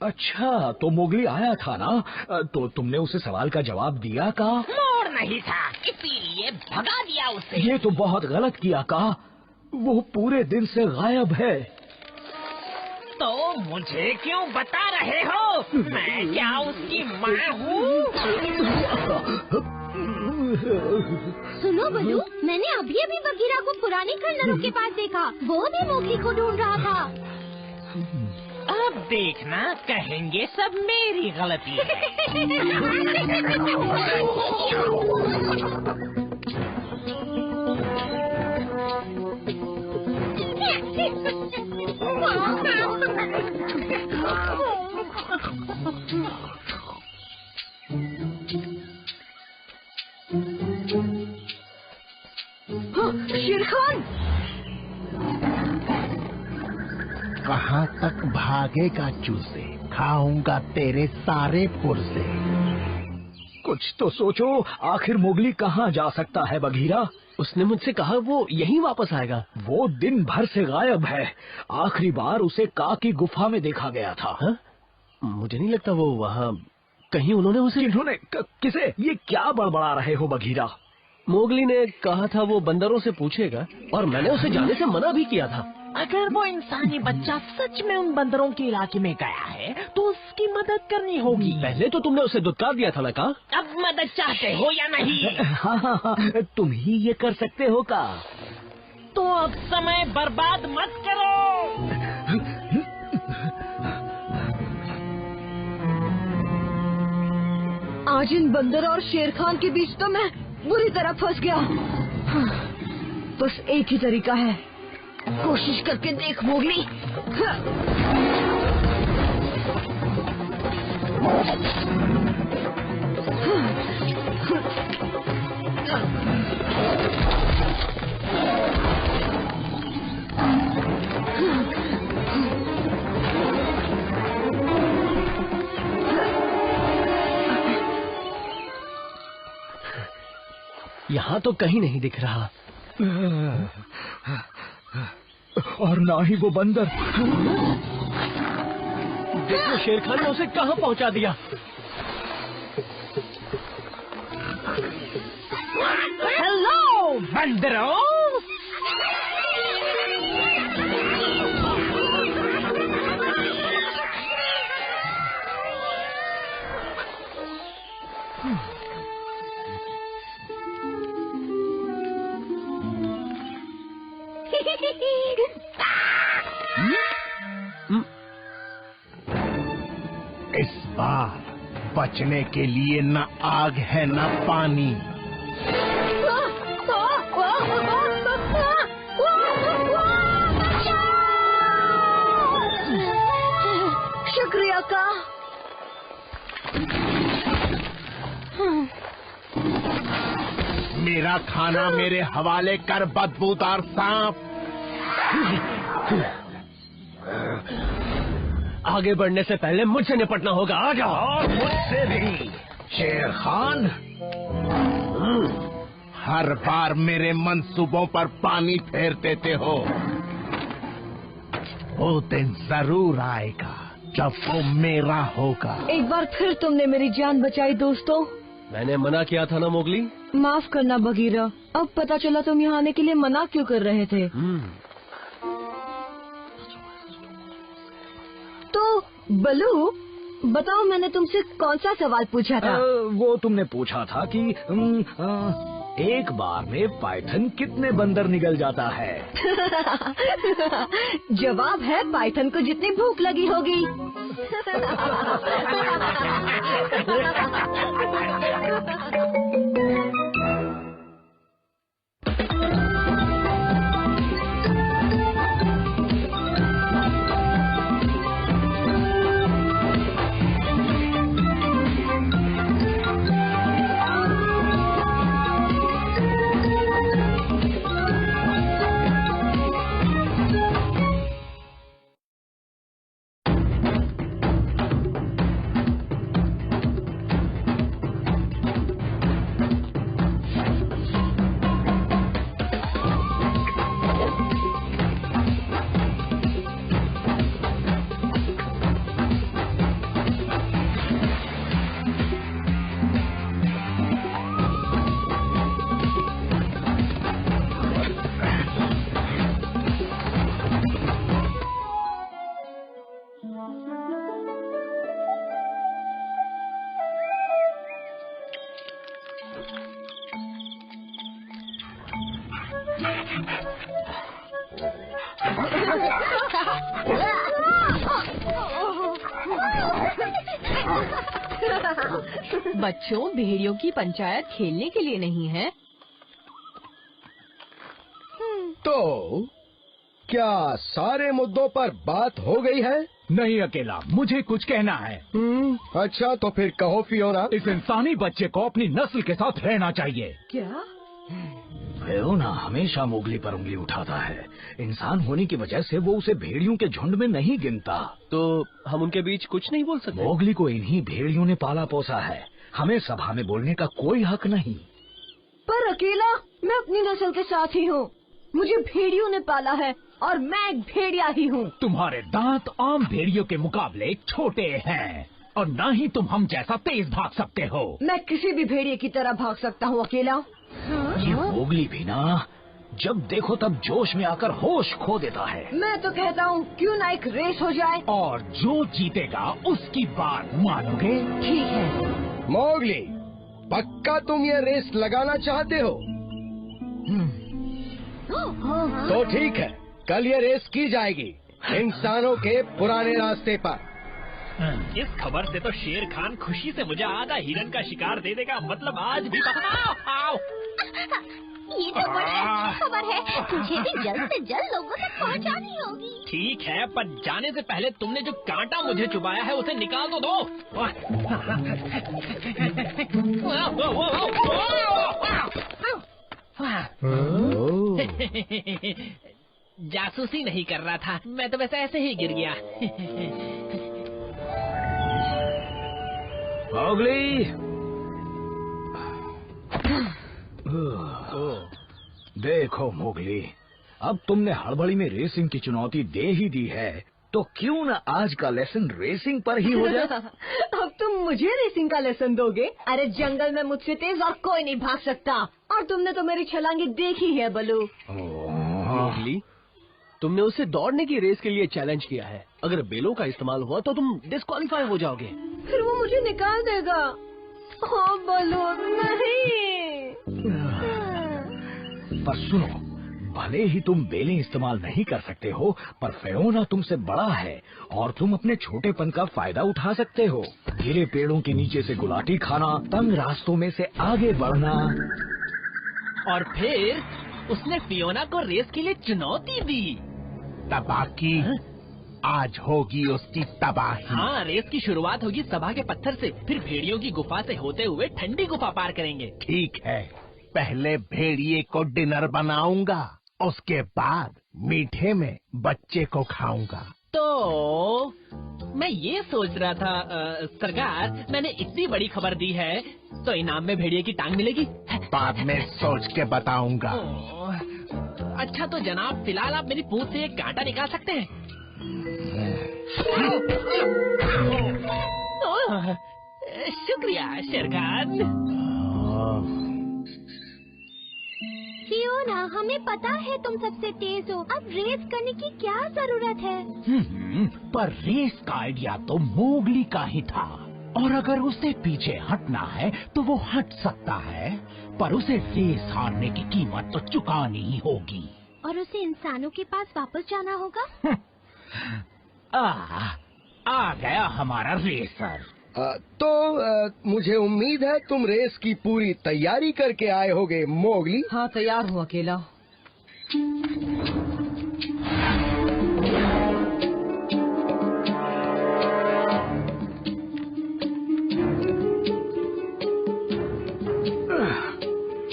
अच्छा, तो मोगली आया था ना, तो तुमने उसे सवाल का जवाब दिया का? मोड़ नहीं था, इसीलिए भगा दिया उसे। ये तो बहुत गलत किया का, वो पूरे दिन से गायब है। तो मुझे क्यों बता रहे हो? मैं क्या उसकी माँ हूँ? सुनो बलू, मैंने अभी बगीरा को पुराने खंडरों के पास देखा। वो भी मोगली को ढूंढ रहा था। अब देखना, कहेंगे सब मेरी गलती शेर खान, कहाँ तक भागेगा चूसे? खाऊंगा तेरे सारे पुरजे। कुछ तो सोचो, आखिर मोगली कहाँ जा सकता है बघीरा? उसने मुझसे कहा वो यहीं वापस आएगा। वो दिन भर से गायब है। आखिरी बार उसे का की गुफा में देखा गया था। हा? मुझे नहीं लगता वो वहाँ कहीं उन्होंने उसे। इन्होंने किसे? ये क्या बड़बड़ा रहे हो बघीरा? मोगली ने कहा था वो बंदरों से पूछेगा, और मैंने उसे जाने से मना भी किया था। अगर वो इंसानी बच्चा सच में उन बंदरों के इलाके में गया है तो उसकी मदद करनी होगी। पहले तो तुमने उसे दुत्कार दिया था ना का? अब मदद चाहते हो या नहीं? हाँ, तुम ही ये कर सकते हो का? तो अब समय बर्बाद मत करो। आज इन बंदर और शेर खान के बीच तो मैं बुरी तरह फंस गया। बस एक ही तरीका है, कोशिश करके देख मोगली। यहाँ तो कहीं नहीं दिख रहा, और ना ही वो बंदर। देखो शेर खान ने उसे कहाँ पहुँचा दिया। हेलो बंदरों, इस बार बचने के लिए न आग है न पानी। शुक्रिया का। मेरा खाना मेरे हवाले कर, बदबूदार सांप। आगे बढ़ने से पहले मुझसे निपटना होगा। आ जाओ। और मुझसे भी शेर खान। हर बार मेरे मंसूबों पर पानी फेर देते हो। वो दिन जरूर आएगा जब वो मेरा होगा। एक बार फिर तुमने मेरी जान बचाई दोस्तों। मैंने मना किया था ना मोगली। माफ करना बगीरा, अब पता चला तुम यहाँ आने के लिए मना क्यों कर रहे थे। तो बलू बताओ, मैंने तुमसे कौन सा सवाल पूछा था? वो तुमने पूछा था कि एक बार में पाइथन कितने बंदर निगल जाता है? जवाब है पाइथन को जितनी भूख लगी होगी। बच्चों, भेड़ियों की पंचायत खेलने के लिए नहीं है। तो क्या सारे मुद्दों पर बात हो गई है? नहीं अकेला, मुझे कुछ कहना है। अच्छा तो फिर कहो फियोना। इस इंसानी बच्चे को अपनी नस्ल के साथ रहना चाहिए। क्या? फियोना हमेशा मोगली पर उंगली उठाता है। इंसान होने की वजह से वो उसे भेड़ियों के झुंड में नहीं गिनता। तो हम उनके बीच कुछ नहीं बोल सकते? मोगली को इन्हीं भेड़ियों ने पाला पोसा है। हमें सभा में बोलने का कोई हक नहीं। पर अकेला, मैं अपनी नस्ल के साथ ही हूँ। मुझे भेड़ियों ने पाला है और मैं एक भेड़िया ही हूँ। तुम्हारे दांत आम भेड़ियों के मुकाबले छोटे हैं और न ही तुम हम जैसा तेज भाग सकते हो। मैं किसी भी भेड़िए की तरह भाग सकता हूँ अकेला। ये मोगली भी ना जब देखो तब जोश में आकर होश खो देता है। मैं तो कहता हूँ क्यों ना एक रेस हो जाए। और जो जीतेगा उसकी बात मानोगे? ठीक है। मोगली, पक्का तुम ये रेस लगाना चाहते हो? तो ठीक है, कल ये रेस की जाएगी इंसानों के पुराने रास्ते पर। इस खबर से तो शेर खान खुशी से मुझे आधा हिरन का शिकार दे देगा। मतलब आज भी ये तो बड़ी अच्छी खबर है। तुझे भी जल्द से जल्द लोगों तक पहुंचानी होगी। ठीक है, पर जाने से पहले तुमने जो कांटा मुझे चुभाया है उसे निकाल तो दो। जासूसी नहीं कर रहा था, मैं तो वैसे ऐसे ही गिर गया। मोगली, देखो मोगली, अब तुमने हड़बड़ी में रेसिंग की चुनौती दे ही दी है, तो क्यों न आज का लेसन रेसिंग पर ही हो जाए। अब तुम मुझे रेसिंग का लेसन दोगे? अरे जंगल में मुझसे तेज और कोई नहीं भाग सकता। और तुमने तो मेरी छलांगे देखी है बलू। मोगली, तुमने उसे दौड़ने की रेस के लिए चैलेंज किया है। अगर बेलों का इस्तेमाल हुआ तो तुम डिस्क्वालीफाई हो जाओगे। फिर वो मुझे निकाल देगा। ओ बलू नहीं। पर सुनो, भले ही तुम बेलें इस्तेमाल नहीं कर सकते हो, पर फियोना तुमसे बड़ा है और तुम अपने छोटेपन का फायदा उठा सकते हो। गिरे पेड़ों के नीचे से गुलाटी खाना, तंग रास्तों में से आगे बढ़ना। और फिर उसने फियोना को रेस के लिए चुनौती दी। तबाह की आज होगी उसकी तबाही। हाँ, रेस की शुरुआत होगी सभा के पत्थर से, फिर भेड़ियों की गुफा से होते हुए ठंडी गुफा पार करेंगे। ठीक है, पहले भेड़िए को डिनर बनाऊंगा, उसके बाद मीठे में बच्चे को खाऊंगा। तो मैं ये सोच रहा था सरकार, मैंने इतनी बड़ी खबर दी है तो इनाम में भेड़िए की टांग मिलेगी। बाद में सोच के बताऊंगा। अच्छा तो जनाब, फिलहाल आप मेरी पूंछ से एक कांटा निकाल सकते हैं। शुक्रिया शेरखान। फियोना, हमें पता है तुम सबसे तेज हो। अब रेस करने की क्या जरूरत है? पर रेस का आइडिया तो मोगली का ही था, और अगर उसे पीछे हटना है तो वो हट सकता है, पर उसे रेस हारने की कीमत तो चुकानी ही होगी। और उसे इंसानों के पास वापस जाना होगा। आ गया हमारा रेसर। मुझे उम्मीद है तुम रेस की पूरी तैयारी करके आए होगे मोगली। हाँ, तैयार हूँ अकेला।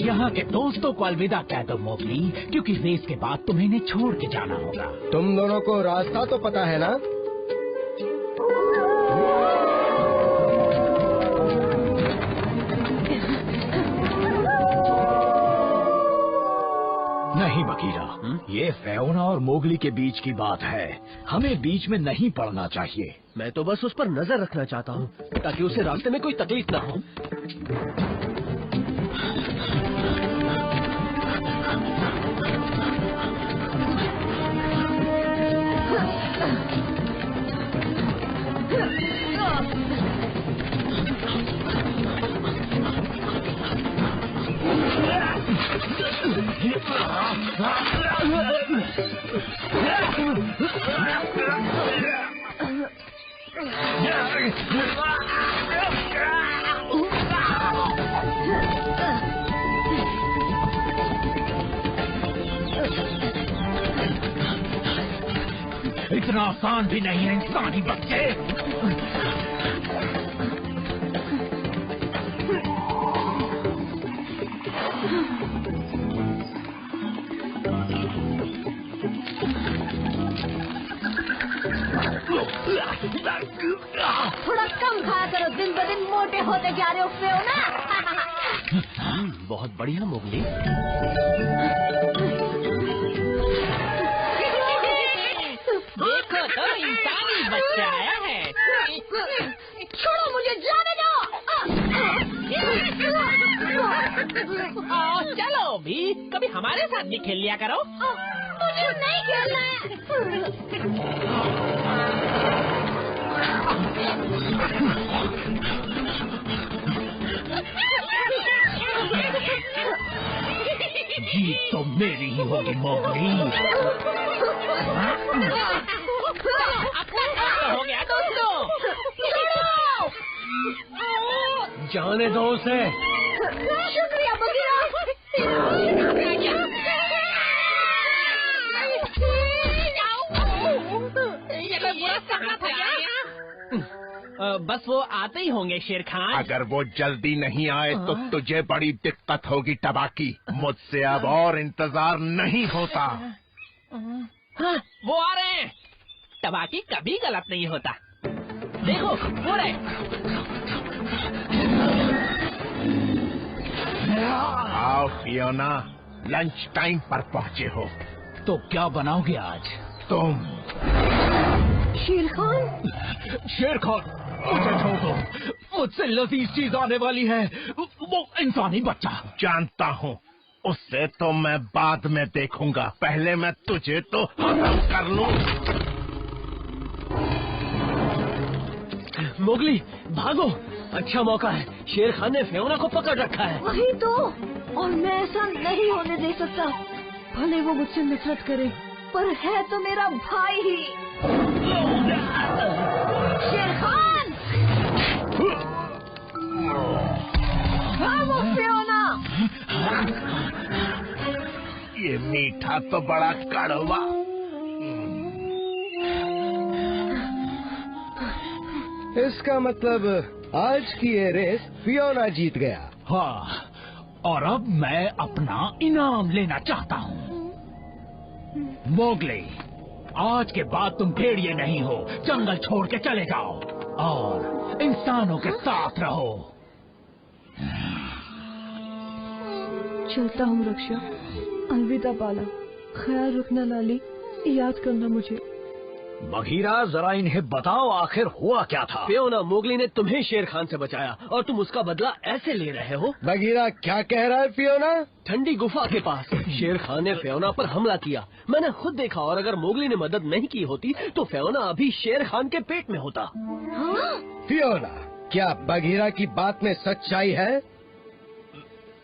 यहाँ के दोस्तों को अलविदा कह दो मोगली, क्योंकि रेस के बाद तुम्हें इन्हें छोड़ के जाना होगा। तुम दोनों को रास्ता तो पता है ना? नहीं बकीरा, ये फियोना और मोगली के बीच की बात है, हमें बीच में नहीं पड़ना चाहिए। मैं तो बस उस पर नजर रखना चाहता हूँ ताकि उसे रास्ते में कोई तकलीफ ना हो। इतना आसान भी नहीं है इंसानी बच्चे। थोड़ा कम खाया करो, दिन ब दिन मोटे होते जा रहे हो फियोना। बहुत बढ़िया मोगली। देखो तो इंसानी बच्चा आया है। छोड़ो मुझे, जाने दो। चलो भी कभी हमारे साथ भी खेल लिया करो। मुझे नहीं खेलना है। जीत तो मेरी ही होगी मोगली। हो गया दोस्तों। जाने दो उसे। शुक्रिया बगीरा। ये कोई बुरा सपना था क्या? बस वो आते ही होंगे शेर खान। अगर वो जल्दी नहीं आए तो तुझे बड़ी दिक्कत होगी टबाकी। मुझसे अब और इंतजार नहीं होता। हाँ, वो आ रहे हैं। टबाकी कभी गलत नहीं होता। देखो वो रहे। आओ फियोना, लंच टाइम पर पहुँचे हो। तो क्या बनाओगे आज? तुम शेर खान। शेर खान, मुझे छोड़ दो। मुझसे लजीज चीज आने वाली है। वो इंसानी बच्चा। जानता हूँ, उससे तो मैं बाद में देखूंगा। पहले मैं तुझे तो खत्म कर लूं। मोगली भागो, अच्छा मौका है। शेर खान ने फियोना को पकड़ रखा है। वही तो, और मैं ऐसा नहीं होने दे सकता। भले वो मुझसे नफरत करे, पर है तो मेरा भाई ही। शेर खान, भागो फियोना। ये मीठा तो बड़ा कड़वा। इसका मतलब आज की ये रेस फियोना जीत गया। हाँ, और अब मैं अपना इनाम लेना चाहता हूँ। मोगली, आज के बाद तुम भेड़िए नहीं हो। जंगल छोड़ के चले जाओ और इंसानों के साथ रहो। चलता हूँ रक्षा। अलविदा बाला। ख्याल रखना लाली, याद करना मुझे। बघीरा, जरा इन्हें बताओ आखिर हुआ क्या था? फियोना, मोगली ने तुम्हें शेर खान से बचाया और तुम उसका बदला ऐसे ले रहे हो। बघीरा क्या कह रहा है फियोना? ठंडी गुफा के पास शेर खान ने फियोना पर हमला किया। मैंने खुद देखा, और अगर मोगली ने मदद नहीं की होती तो फियोना अभी शेर खान के पेट में होता। फियोना, क्या बघीरा की बात में सच्चाई है?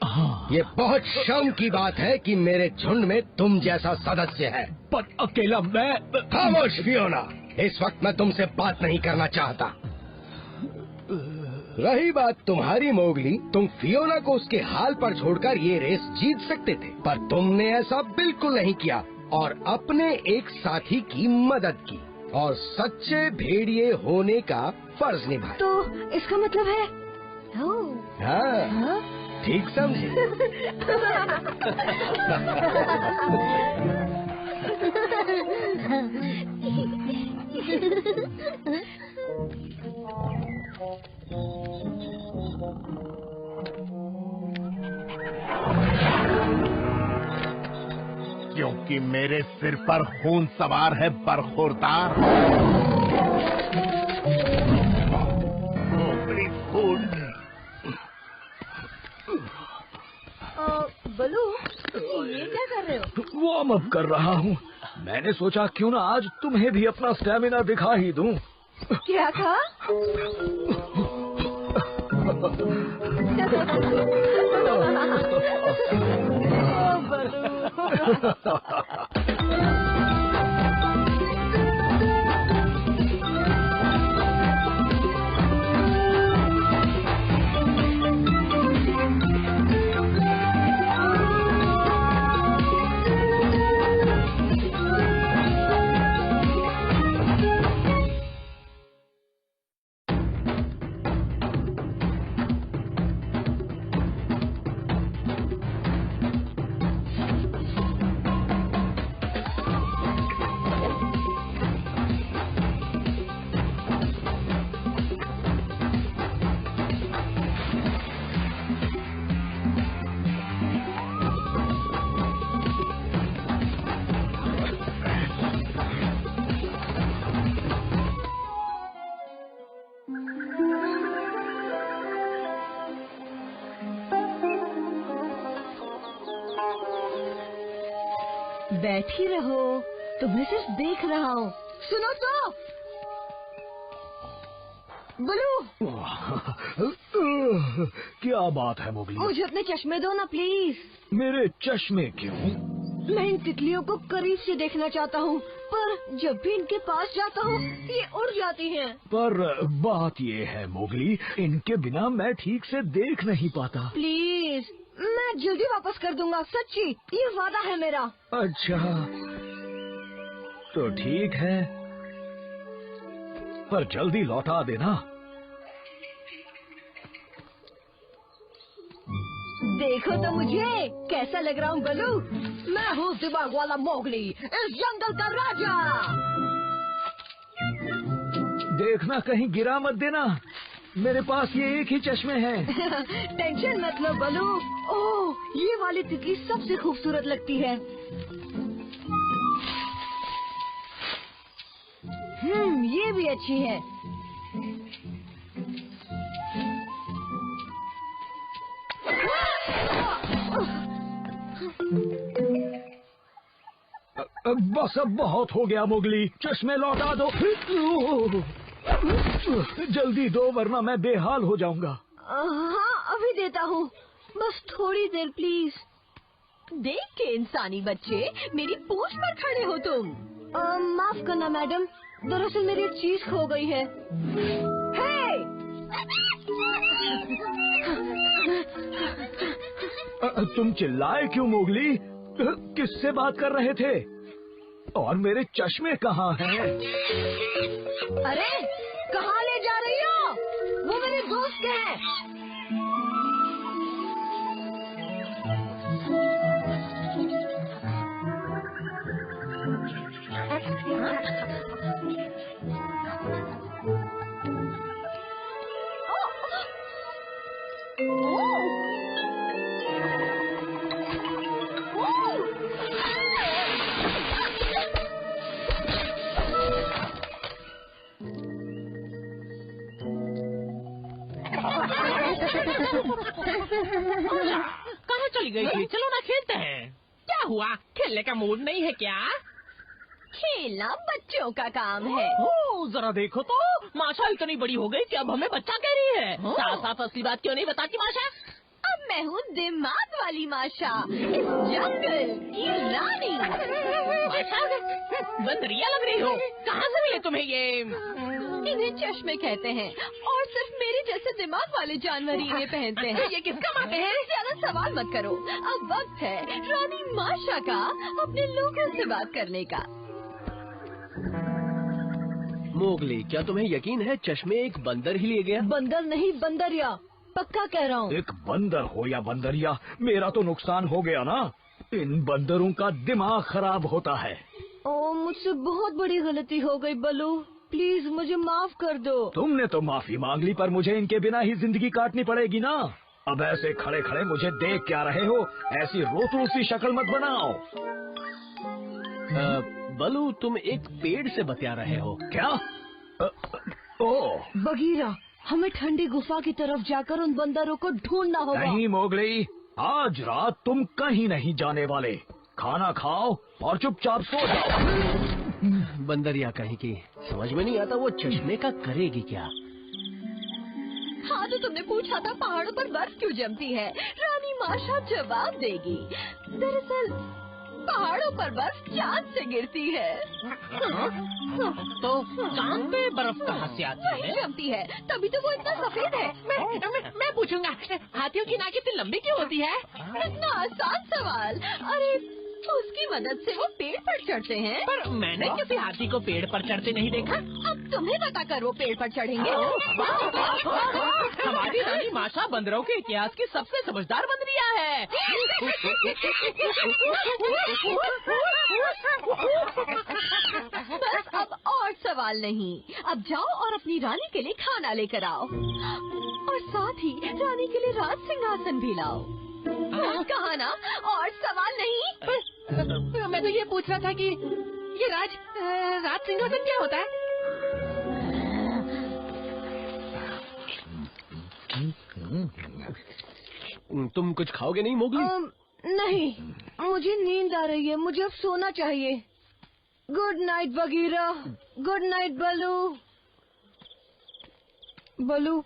हाँ, ये बहुत शर्म की बात है कि मेरे झुंड में तुम जैसा सदस्य है। पर अकेला मैं। खामोश फियोना, इस वक्त मैं तुमसे बात नहीं करना चाहता। रही बात तुम्हारी मोगली, तुम फियोना को उसके हाल पर छोड़कर ये रेस जीत सकते थे, पर तुमने ऐसा बिल्कुल नहीं किया और अपने एक साथी की मदद की और सच्चे भेड़िए होने का फर्ज निभाया। तो इसका मतलब है हाँ, ठीक समझे। क्योंकि मेरे सिर पर खून सवार है बरखुरदार। मोगली खून। बलू, ये क्या कर रहे हो? वार्म अप कर रहा हूँ। मैंने सोचा क्यों ना आज तुम्हें भी अपना स्टैमिना दिखा ही दूं। क्या कहा? बैठ ही रहो, तुम्हें सिर्फ देख रहा हूँ। सुनो तो बलू। क्या बात है मोगली? मुझे अपने चश्मे दो ना प्लीज। मेरे चश्मे क्यों? मैं इन तितलियों को करीब से देखना चाहता हूँ, पर जब भी इनके पास जाता हूँ ये उड़ जाती हैं। पर बात ये है मोगली, इनके बिना मैं ठीक से देख नहीं पाता। प्लीज, मैं जल्दी वापस कर दूंगा, सच्ची, ये वादा है मेरा। अच्छा तो ठीक है, पर जल्दी लौटा देना। देखो तो मुझे कैसा लग रहा हूँ बलू। मैं हूँ दिमाग वाला मोगली, इस जंगल का राजा। देखना कहीं गिरा मत देना, मेरे पास ये एक ही चश्मे हैं। टेंशन मत लो बलू। ओह, ये वाली तितली सबसे खूबसूरत लगती है। ये भी अच्छी है। बस अब बहुत हो गया मोगली, चश्मे लौटा दो। जल्दी दो वरना मैं बेहाल हो जाऊंगा। हाँ अभी देता हूँ, बस थोड़ी देर प्लीज। देख के इंसानी बच्चे, मेरी पूंछ पर खड़े हो तुम। माफ करना मैडम, दरअसल मेरी एक चीज खो गई है। तुम चिल्लाए क्यों मोगली? किससे बात कर रहे थे? और मेरे चश्मे कहाँ हैं? अरे कहाँ ले जा रही हो? वो मेरे दोस्त के हैं। कहाँ चली गई थी? चलो ना खेलते हैं। क्या हुआ, खेलने का मूड नहीं है क्या? खेलना बच्चों का काम है। ओ, जरा देखो तो, माशा इतनी बड़ी हो गई कि अब हमें बच्चा कह रही है। साथ साथ असली बात क्यों नहीं बताती माशा? अब मैं हूँ दिमाग वाली माशा, इस जंगल की रानी। माशा, बंदरिया लग रही हो। कहाँ से मिले तुम्हें ये? इन्हें चश्मे कहते हैं और सिर्फ मेरे जैसे दिमाग वाले जानवर ही इन्हें पहनते हैं। ये किसका मापे है? ज्यादा सवाल मत करो, अब वक्त है रानी माशा का अपने लोगों से बात करने का। मोगली, क्या तुम्हें यकीन है चश्मे एक बंदर ही ले गया? बंदर नहीं, बंदरिया, पक्का कह रहा हूँ। एक बंदर हो या बंदरिया, मेरा तो नुकसान हो गया ना। इन बंदरों का दिमाग खराब होता है। ओ, मुझसे बहुत बड़ी गलती हो गई बलू, प्लीज मुझे माफ कर दो। तुमने तो माफी मांग ली, पर मुझे इनके बिना ही जिंदगी काटनी पड़ेगी ना। अब ऐसे खड़े खड़े मुझे देख क्या रहे हो? ऐसी रोतू सी शक्ल मत बनाओ। बलू, तुम एक पेड़ से बतिया रहे हो क्या? ओह बगीरा, हमें ठंडी गुफा की तरफ जाकर उन बंदरों को ढूंढना होगा। नहीं मोगली, आज रात तुम कहीं नहीं जाने वाले। खाना खाओ और चुपचाप सो जाओ। बंदरिया कहीं की, समझ में नहीं आता वो चश्मे का करेगी क्या? हाँ, तो तुमने पूछा था पहाड़ों पर बर्फ क्यों जमती है। रानी माशा जवाब देगी। दरअसल पहाड़ों पर बर्फ चांद से गिरती है। तो चांद पे बर्फ कहाँ से आती है? जमती है, तभी तो वो इतना सफेद है। मैं पूछूंगा, हाथियों की नाक इतनी लंबी क्यों होती है? इतना आसान सवाल। अरे उसकी मदद से वो पेड़ पर चढ़ते हैं। पर मैंने किसी हाथी को पेड़ पर चढ़ते नहीं देखा। अब तुम्हें बताकर वो पेड़ पर चढ़ेंगे। हमारी रानी माशा बंदरों के इतिहास की सबसे समझदार बंदरिया है। बस अब और सवाल नहीं, अब जाओ और अपनी रानी के लिए खाना लेकर आओ और साथ ही रानी के लिए राज सिंहासन भी लाओ। कहा ना, और सवाल नहीं। मैं तो ये पूछ रहा था कि ये राज सिंहासन क्या होता है? तुम कुछ खाओगे नहीं मोगली? नहीं, मुझे नींद आ रही है, मुझे अब सोना चाहिए। Good night Bagheera, good night Baloo. Baloo,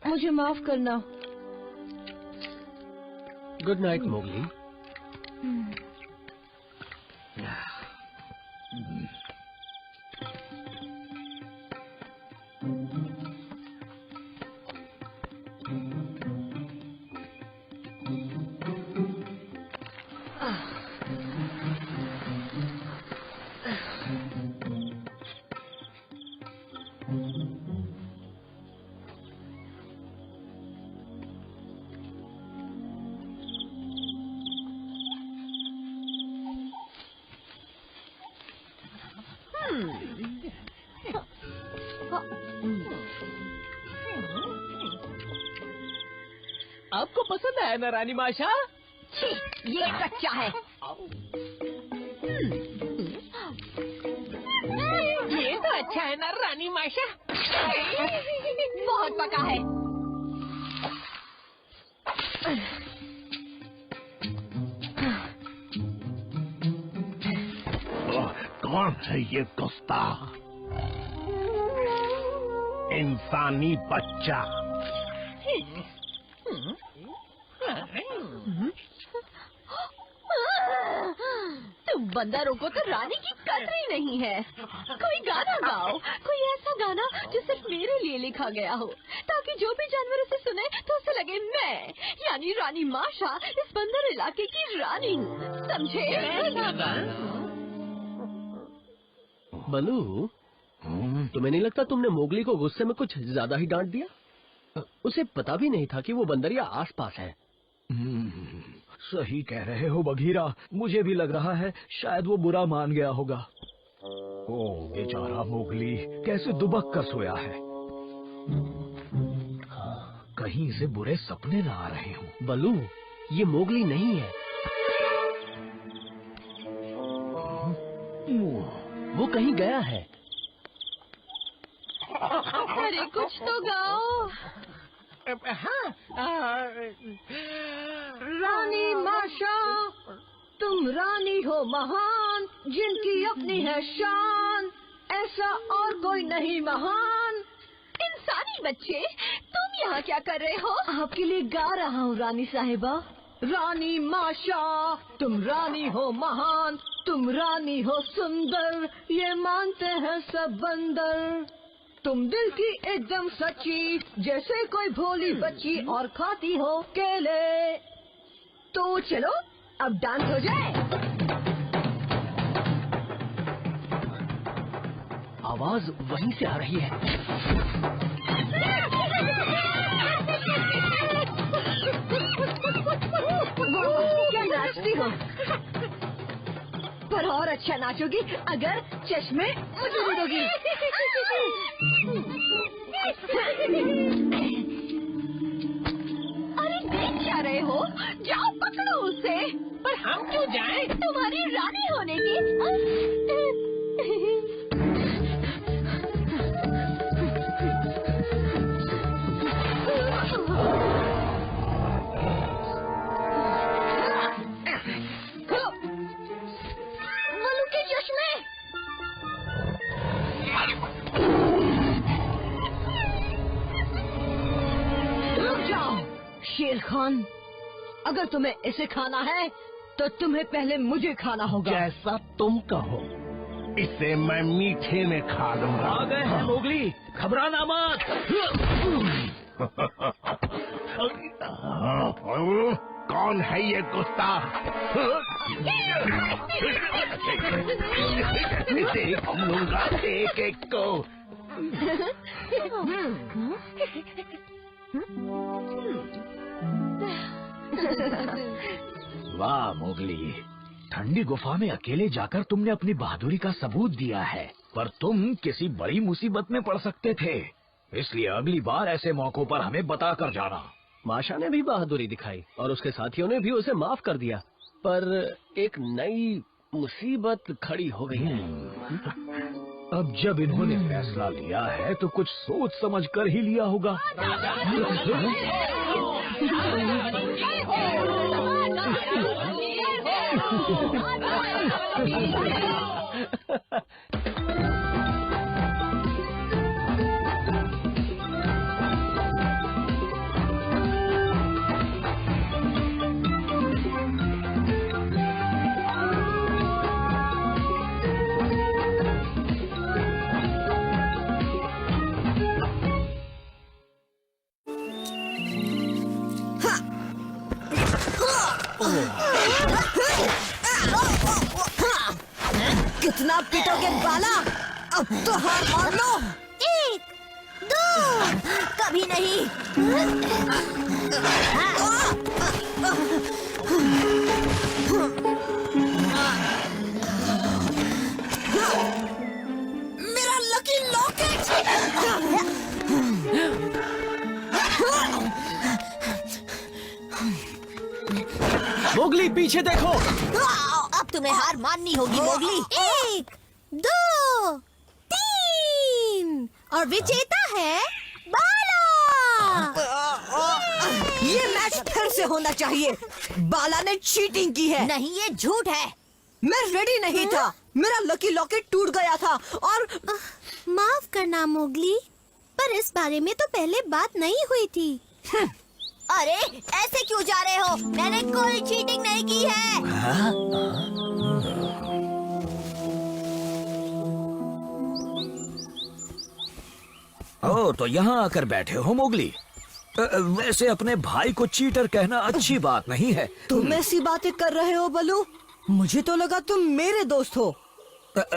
मुझे माफ करना। Good night Mowgli. आपको पसंद आया ना रानी माशा? छी, ये कच्चा है। ये तो अच्छा है ना रानी माशा? बहुत पका है। कौन है ये गुस्ताख? इंसानी बच्चा। तुम बंदरों को तो रानी की कदर ही नहीं है। कोई गाना गाओ, कोई ऐसा गाना जो सिर्फ मेरे लिए लिखा गया हो, ताकि जो भी जानवर उसे सुने तो उसे लगे मैं यानी रानी माशा इस बंदर इलाके की रानी हूँ, समझे? बलू, तुम्हें नहीं लगता तुमने मोगली को गुस्से में कुछ ज्यादा ही डांट दिया? उसे पता भी नहीं था कि वो बंदरिया आसपास है। सही कह रहे हो बघीरा, मुझे भी लग रहा है शायद वो बुरा मान गया होगा। ओ बेचारा मोगली कैसे दुबक कर सोया है। कहीं इसे बुरे सपने ना आ रहे हों। बलू, ये मोगली नहीं है। वो कहीं गया है। अरे कुछ तो गाओ। रानी माशा, तुम रानी हो महान, जिनकी अपनी है शान, ऐसा और कोई नहीं महान। इंसानी बच्चे, तुम यहाँ क्या कर रहे हो? आपके लिए गा रहा हूँ रानी साहिबा। रानी माशा, तुम रानी हो महान, तुम रानी हो सुंदर, ये मानते हैं सब बंदर। तुम दिल की एकदम सच्ची, जैसे कोई भोली बच्ची, और खाती हो केले। तो चलो अब डांस हो जाए। आवाज वहीं से आ रही है। क्या नाचती हो? पर और अच्छा नाचोगी अगर चश्मे मुझे दे दोगी। अरे देख क्या रहे हो? जाओ पकड़ो उसे। पर हम क्यों जाएं? तुम्हारी रानी होने की। बलू के चश्मे। रुक जाओ शेर खान, अगर तुम्हें इसे खाना है तो तुम्हें पहले मुझे खाना होगा। जैसा तुम कहो, इसे मैं मीठे में खा लूंगा। आ गए हैं मोगली, घबराना मत। कौन है ये गुस्ताख? देख लूंगा एक एक को। वाह मोगली, ठंडी गुफा में अकेले जाकर तुमने अपनी बहादुरी का सबूत दिया है, पर तुम किसी बड़ी मुसीबत में पड़ सकते थे, इसलिए अगली बार ऐसे मौकों पर हमें बता कर जाना। माशा ने भी बहादुरी दिखाई और उसके साथियों ने भी उसे माफ कर दिया, पर एक नई मुसीबत खड़ी हो गई है। अब जब इन्होंने फैसला लिया है तो कुछ सोच समझ कर ही लिया होगा। कितना पिटोगे बाला? अब तो हार मान लो। 1, 2, कभी नहीं। मेरा लकी लॉकेट! मोगली पीछे देखो। अब तुम्हें हार माननी होगी मोगली। 1, 2, 3 और विजेता है बाला। ये मैच फिर से होना चाहिए। बाला ने चीटिंग की है। नहीं, ये झूठ है। मैं रेडी नहीं था। मेरा लकी लॉकेट टूट गया था और माफ करना मोगली, पर इस बारे में तो पहले बात नहीं हुई थी। अरे ऐसे क्यों जा रहे हो? मैंने कोई चीटिंग नहीं की है। ओ, तो यहाँ आकर बैठे हो मोगली। वैसे अपने भाई को चीटर कहना अच्छी बात नहीं है। तुम ऐसी बातें कर रहे हो बलू? मुझे तो लगा तुम मेरे दोस्त हो।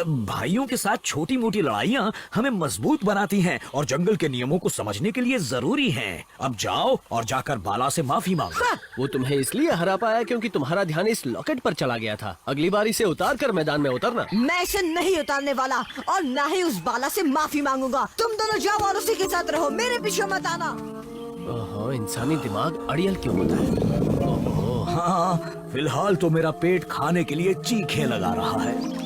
भाइयों के साथ छोटी मोटी लड़ाइयाँ हमें मजबूत बनाती हैं और जंगल के नियमों को समझने के लिए जरूरी हैं। अब जाओ और जाकर बाला से माफी मांगो। वो तुम्हें इसलिए हरा पाया क्योंकि तुम्हारा ध्यान इस लॉकेट पर चला गया था। अगली बार इसे उतार कर मैदान में उतरना। मैं इसे नहीं उतारने वाला और ना ही उस बाला से माफी मांगूंगा। तुम दोनों जाओ और उसी के साथ रहो, मेरे पीछे मत आना। ओहो, इंसानी दिमाग अड़ियल क्यों होता है? हाँ, फिलहाल तो मेरा पेट खाने के लिए चीखे लगा रहा है।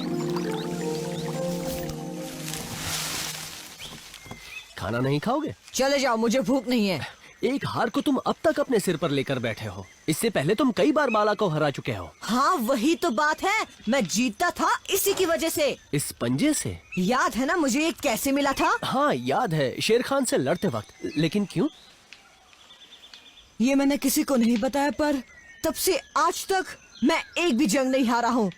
खाना नहीं खाओगे? चले जाओ, मुझे भूख नहीं है। एक हार को तुम अब तक अपने सिर पर लेकर बैठे हो। इससे पहले तुम कई बार बाला को हरा चुके हो। हाँ, वही तो बात है। मैं जीतता था इसी की वजह से। इस पंजे से? याद है ना मुझे ये कैसे मिला था? हाँ याद है, शेर खान से लड़ते वक्त। लेकिन क्यों? ये मैंने किसी को नहीं बताया, पर तब से आज तक मैं एक भी जंग नहीं हारा हूँ।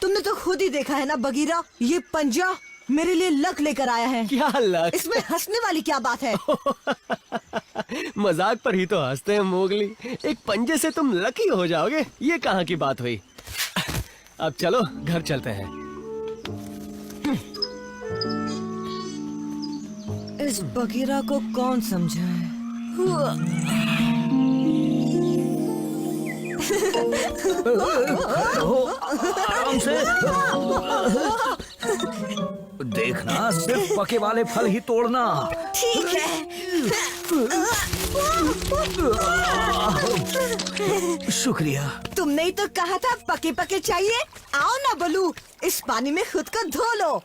तुमने तो खुद ही देखा है ना बगीरा, ये पंजा मेरे लिए लक लेकर आया है। क्या लक? इसमें हंसने वाली क्या बात है? मजाक पर ही तो हंसते हैं मोगली। एक पंजे से तुम लकी हो जाओगे, ये कहाँ की बात हुई? अब चलो घर चलते हैं। इस बगीरा को कौन समझाए? आराम से देखना, सिर्फ पके वाले फल ही तोड़ना। ठीक है। शुक्रिया। तुमने ही तो कहा था पके पके चाहिए। आओ ना बलू, इस पानी में खुद को धो लो।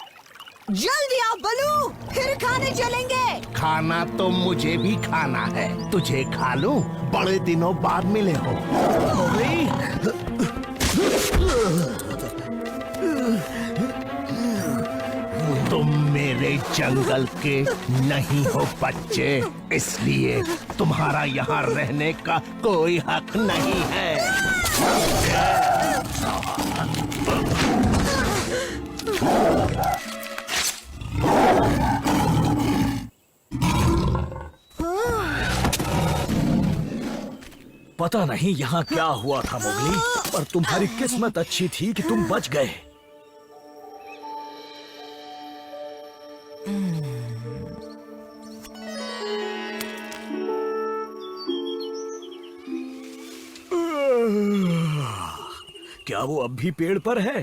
जल्दी आओ बलू, फिर खाने चलेंगे। खाना तो मुझे भी खाना है। तुझे खा लूं? बड़े दिनों बाद मिले हो। तुम मेरे जंगल के नहीं हो बच्चे, इसलिए तुम्हारा यहाँ रहने का कोई हक नहीं है। पता नहीं यहाँ क्या हुआ था मोगली, पर तुम्हारी किस्मत अच्छी थी कि तुम बच गए। क्या वो अब भी पेड़ पर है?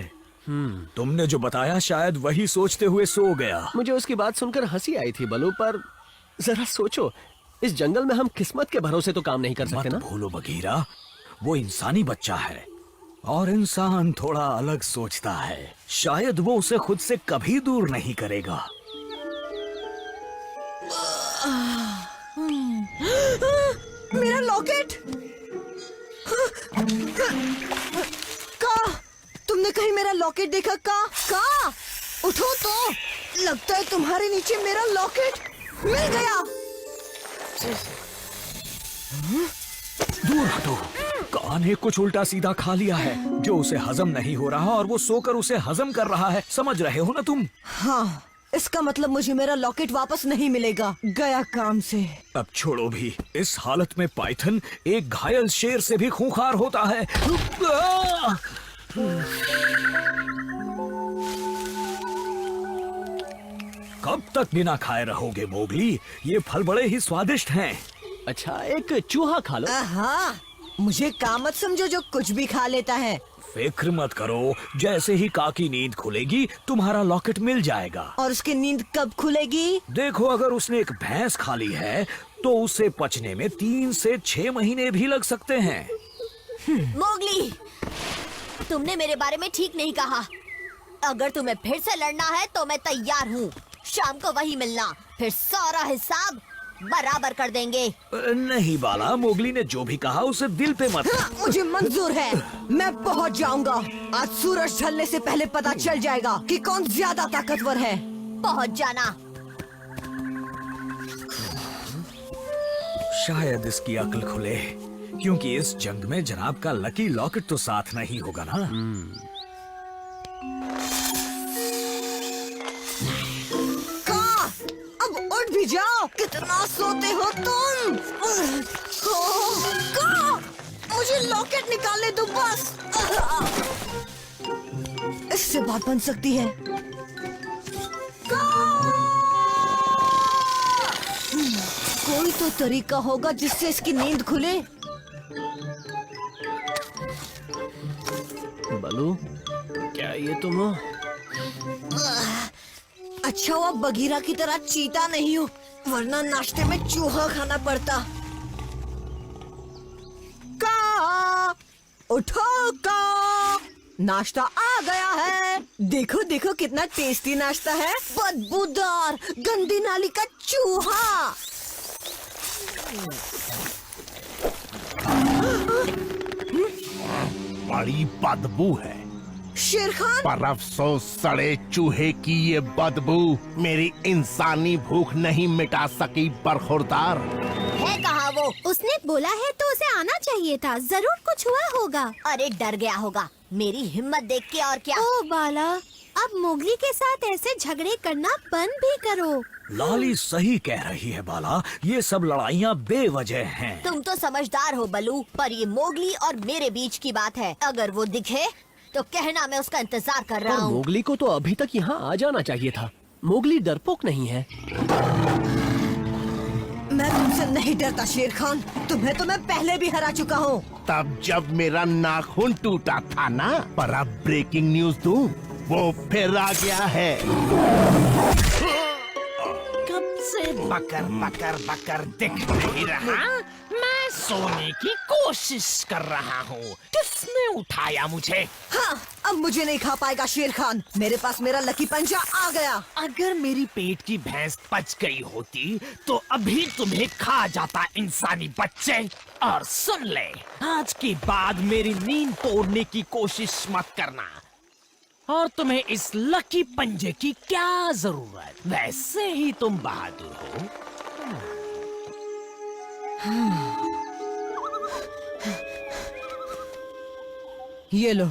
तुमने जो बताया शायद वही सोचते हुए सो गया। मुझे उसकी बात सुनकर हंसी आई थी बलू, पर जरा सोचो, इस जंगल में हम किस्मत के भरोसे तो काम नहीं कर सकते ना। मत भूलो बगीरा, वो इंसानी बच्चा है और इंसान थोड़ा अलग सोचता है। शायद वो उसे खुद से कभी दूर नहीं करेगा। मेरा लॉकेट कहीं मेरा लॉकेट देखा? का उठो तो, लगता है तुम्हारे नीचे मेरा लॉकेट मिल गया। दूर हटो। कान ने कुछ उल्टा सीधा खा लिया है जो उसे हजम नहीं हो रहा और वो सोकर उसे हजम कर रहा है। समझ रहे हो ना तुम? हाँ, इसका मतलब मुझे मेरा लॉकेट वापस नहीं मिलेगा। गया काम से। अब छोड़ो भी। इस हालत में पाइथन एक घायल शेर से भी खूंखार होता है। कब तक बिना खाए रहोगे मोगली? ये फल बड़े ही स्वादिष्ट हैं। अच्छा, एक चूहा खा लो। हाँ, मुझे काम मत समझो जो कुछ भी खा लेता है। फिक्र मत करो, जैसे ही का की नींद खुलेगी तुम्हारा लॉकेट मिल जाएगा। और उसकी नींद कब खुलेगी? देखो, अगर उसने एक भैंस खा ली है तो उसे पचने में 3 से 6 महीने भी लग सकते हैं। मोगली, तुमने मेरे बारे में ठीक नहीं कहा। अगर तुम्हें फिर से लड़ना है तो मैं तैयार हूँ। शाम को वही मिलना, फिर सारा हिसाब बराबर कर देंगे। नहीं बाला, मोगली ने जो भी कहा उसे दिल पे मत। हाँ, मुझे मंजूर है। मैं पहुँच जाऊंगा। आज सूरज ढलने से पहले पता चल जाएगा कि कौन ज्यादा ताकतवर है। पहुँच जाना। शायद इसकी अक्ल खुले, क्योंकि इस जंग में जनाब का लकी लॉकेट तो साथ नहीं होगा ना। उठ भी जाओ, कितना सोते हो तुम। मुझे लॉकेट निकालने दो बस। इससे बात बन सकती है। कोई तो तरीका होगा जिससे इसकी नींद खुले। बलू, क्या ये तुम हो? अच्छा हुआ बगीरा की तरह चीता नहीं हूँ, वरना नाश्ते में चूहा खाना पड़ता। का उठो का, नाश्ता आ गया है। देखो देखो कितना टेस्टी नाश्ता है। बदबूदार गंदी नाली का चूहा। बड़ी बदबू है। शेर खान, पर अफसोस सड़े चूहे की ये बदबू मेरी इंसानी भूख नहीं मिटा सकी। बरखुरदार है कहाँ वो? उसने बोला है तो उसे आना चाहिए था। जरूर कुछ हुआ होगा। अरे डर गया होगा मेरी हिम्मत देख के। और क्या? ओ बाला, अब मोगली के साथ ऐसे झगड़े करना बंद भी करो। लाली सही कह रही है बाला, ये सब लड़ाइयाँ बेवजह हैं। तुम तो समझदार हो बलू, पर ये मोगली और मेरे बीच की बात है। अगर वो दिखे तो कहना मैं उसका इंतजार कर रहा हूँ। मोगली को तो अभी तक यहाँ आ जाना चाहिए था। मोगली डरपोक नहीं है। मैं तुमसे नहीं डरता शेर खान। तुम्हें तो मैं पहले भी हरा चुका हूँ। तब जब मेरा नाखून टूटा था ना। पर अब ब्रेकिंग न्यूज दूं, वो फिर आ गया है। कब से बकर बकर बकर दिख नहीं रहा? मैं सोने की कोशिश कर रहा हूँ। किसने उठाया मुझे? हाँ, अब मुझे नहीं खा पाएगा शेर खान। मेरे पास मेरा लकी पंजा आ गया। अगर मेरी पेट की भैंस पच गई होती तो अभी तुम्हें खा जाता इंसानी बच्चे। और सुन ले, आज के बाद मेरी नींद तोड़ने की कोशिश मत करना। और तुम्हें इस लकी पंजे की क्या जरूरत? वैसे ही तुम बहादुर हो। ये लो,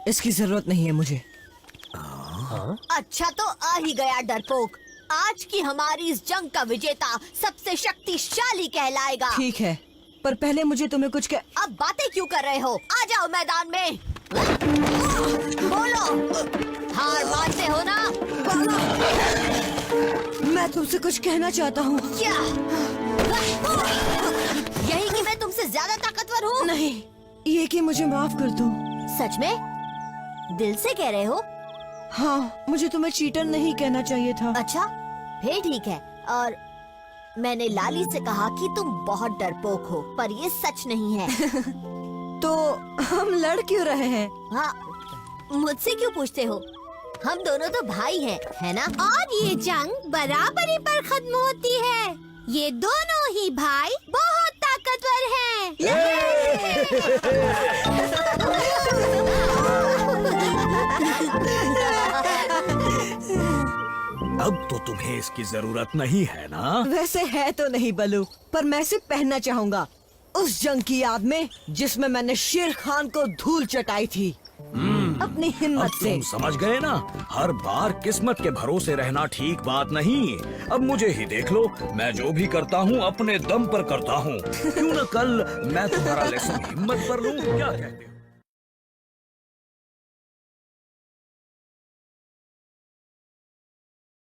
इसकी जरूरत नहीं है मुझे। अच्छा तो आ ही गया डरपोक। आज की हमारी इस जंग का विजेता सबसे शक्तिशाली कहलाएगा। ठीक है, पर पहले मुझे तुम्हें कुछ अब बातें क्यों कर रहे हो? आ जाओ मैदान में। बोलो, हार मानते हो ना? मैं तुमसे कुछ कहना चाहता हूँ। क्या? यही कि मैं तुमसे ज्यादा ताकतवर हूँ? नहीं, ये कि मुझे माफ कर दो। सच में? दिल से कह रहे हो? हाँ, मुझे तुम्हें चीटर नहीं कहना चाहिए था। अच्छा, फिर ठीक है। और मैंने लाली से कहा कि तुम बहुत डरपोक हो, पर ये सच नहीं है। तो हम लड़ क्यों रहे हैं? हाँ, मुझसे क्यों पूछते हो? हम दोनों तो भाई हैं, है ना? और ये जंग बराबरी पर खत्म होती है। ये दोनों ही भाई बहुत ताकतवर हैं। अब तो तुम्हें इसकी जरूरत नहीं है ना? वैसे है तो नहीं बलू, पर मैं इसे पहनना चाहूंगा उस जंग की याद में जिसमें मैंने शेर खान को धूल चटाई थी अपनी अब हिम्मत से। तुम समझ गए ना, हर बार किस्मत के भरोसे रहना ठीक बात नहीं। अब मुझे ही देख लो, मैं जो भी करता हूँ अपने दम पर करता हूँ। क्यों न कल मैं तुम्हारा लेसन हिम्मत पर लूँ, क्या कहते हो?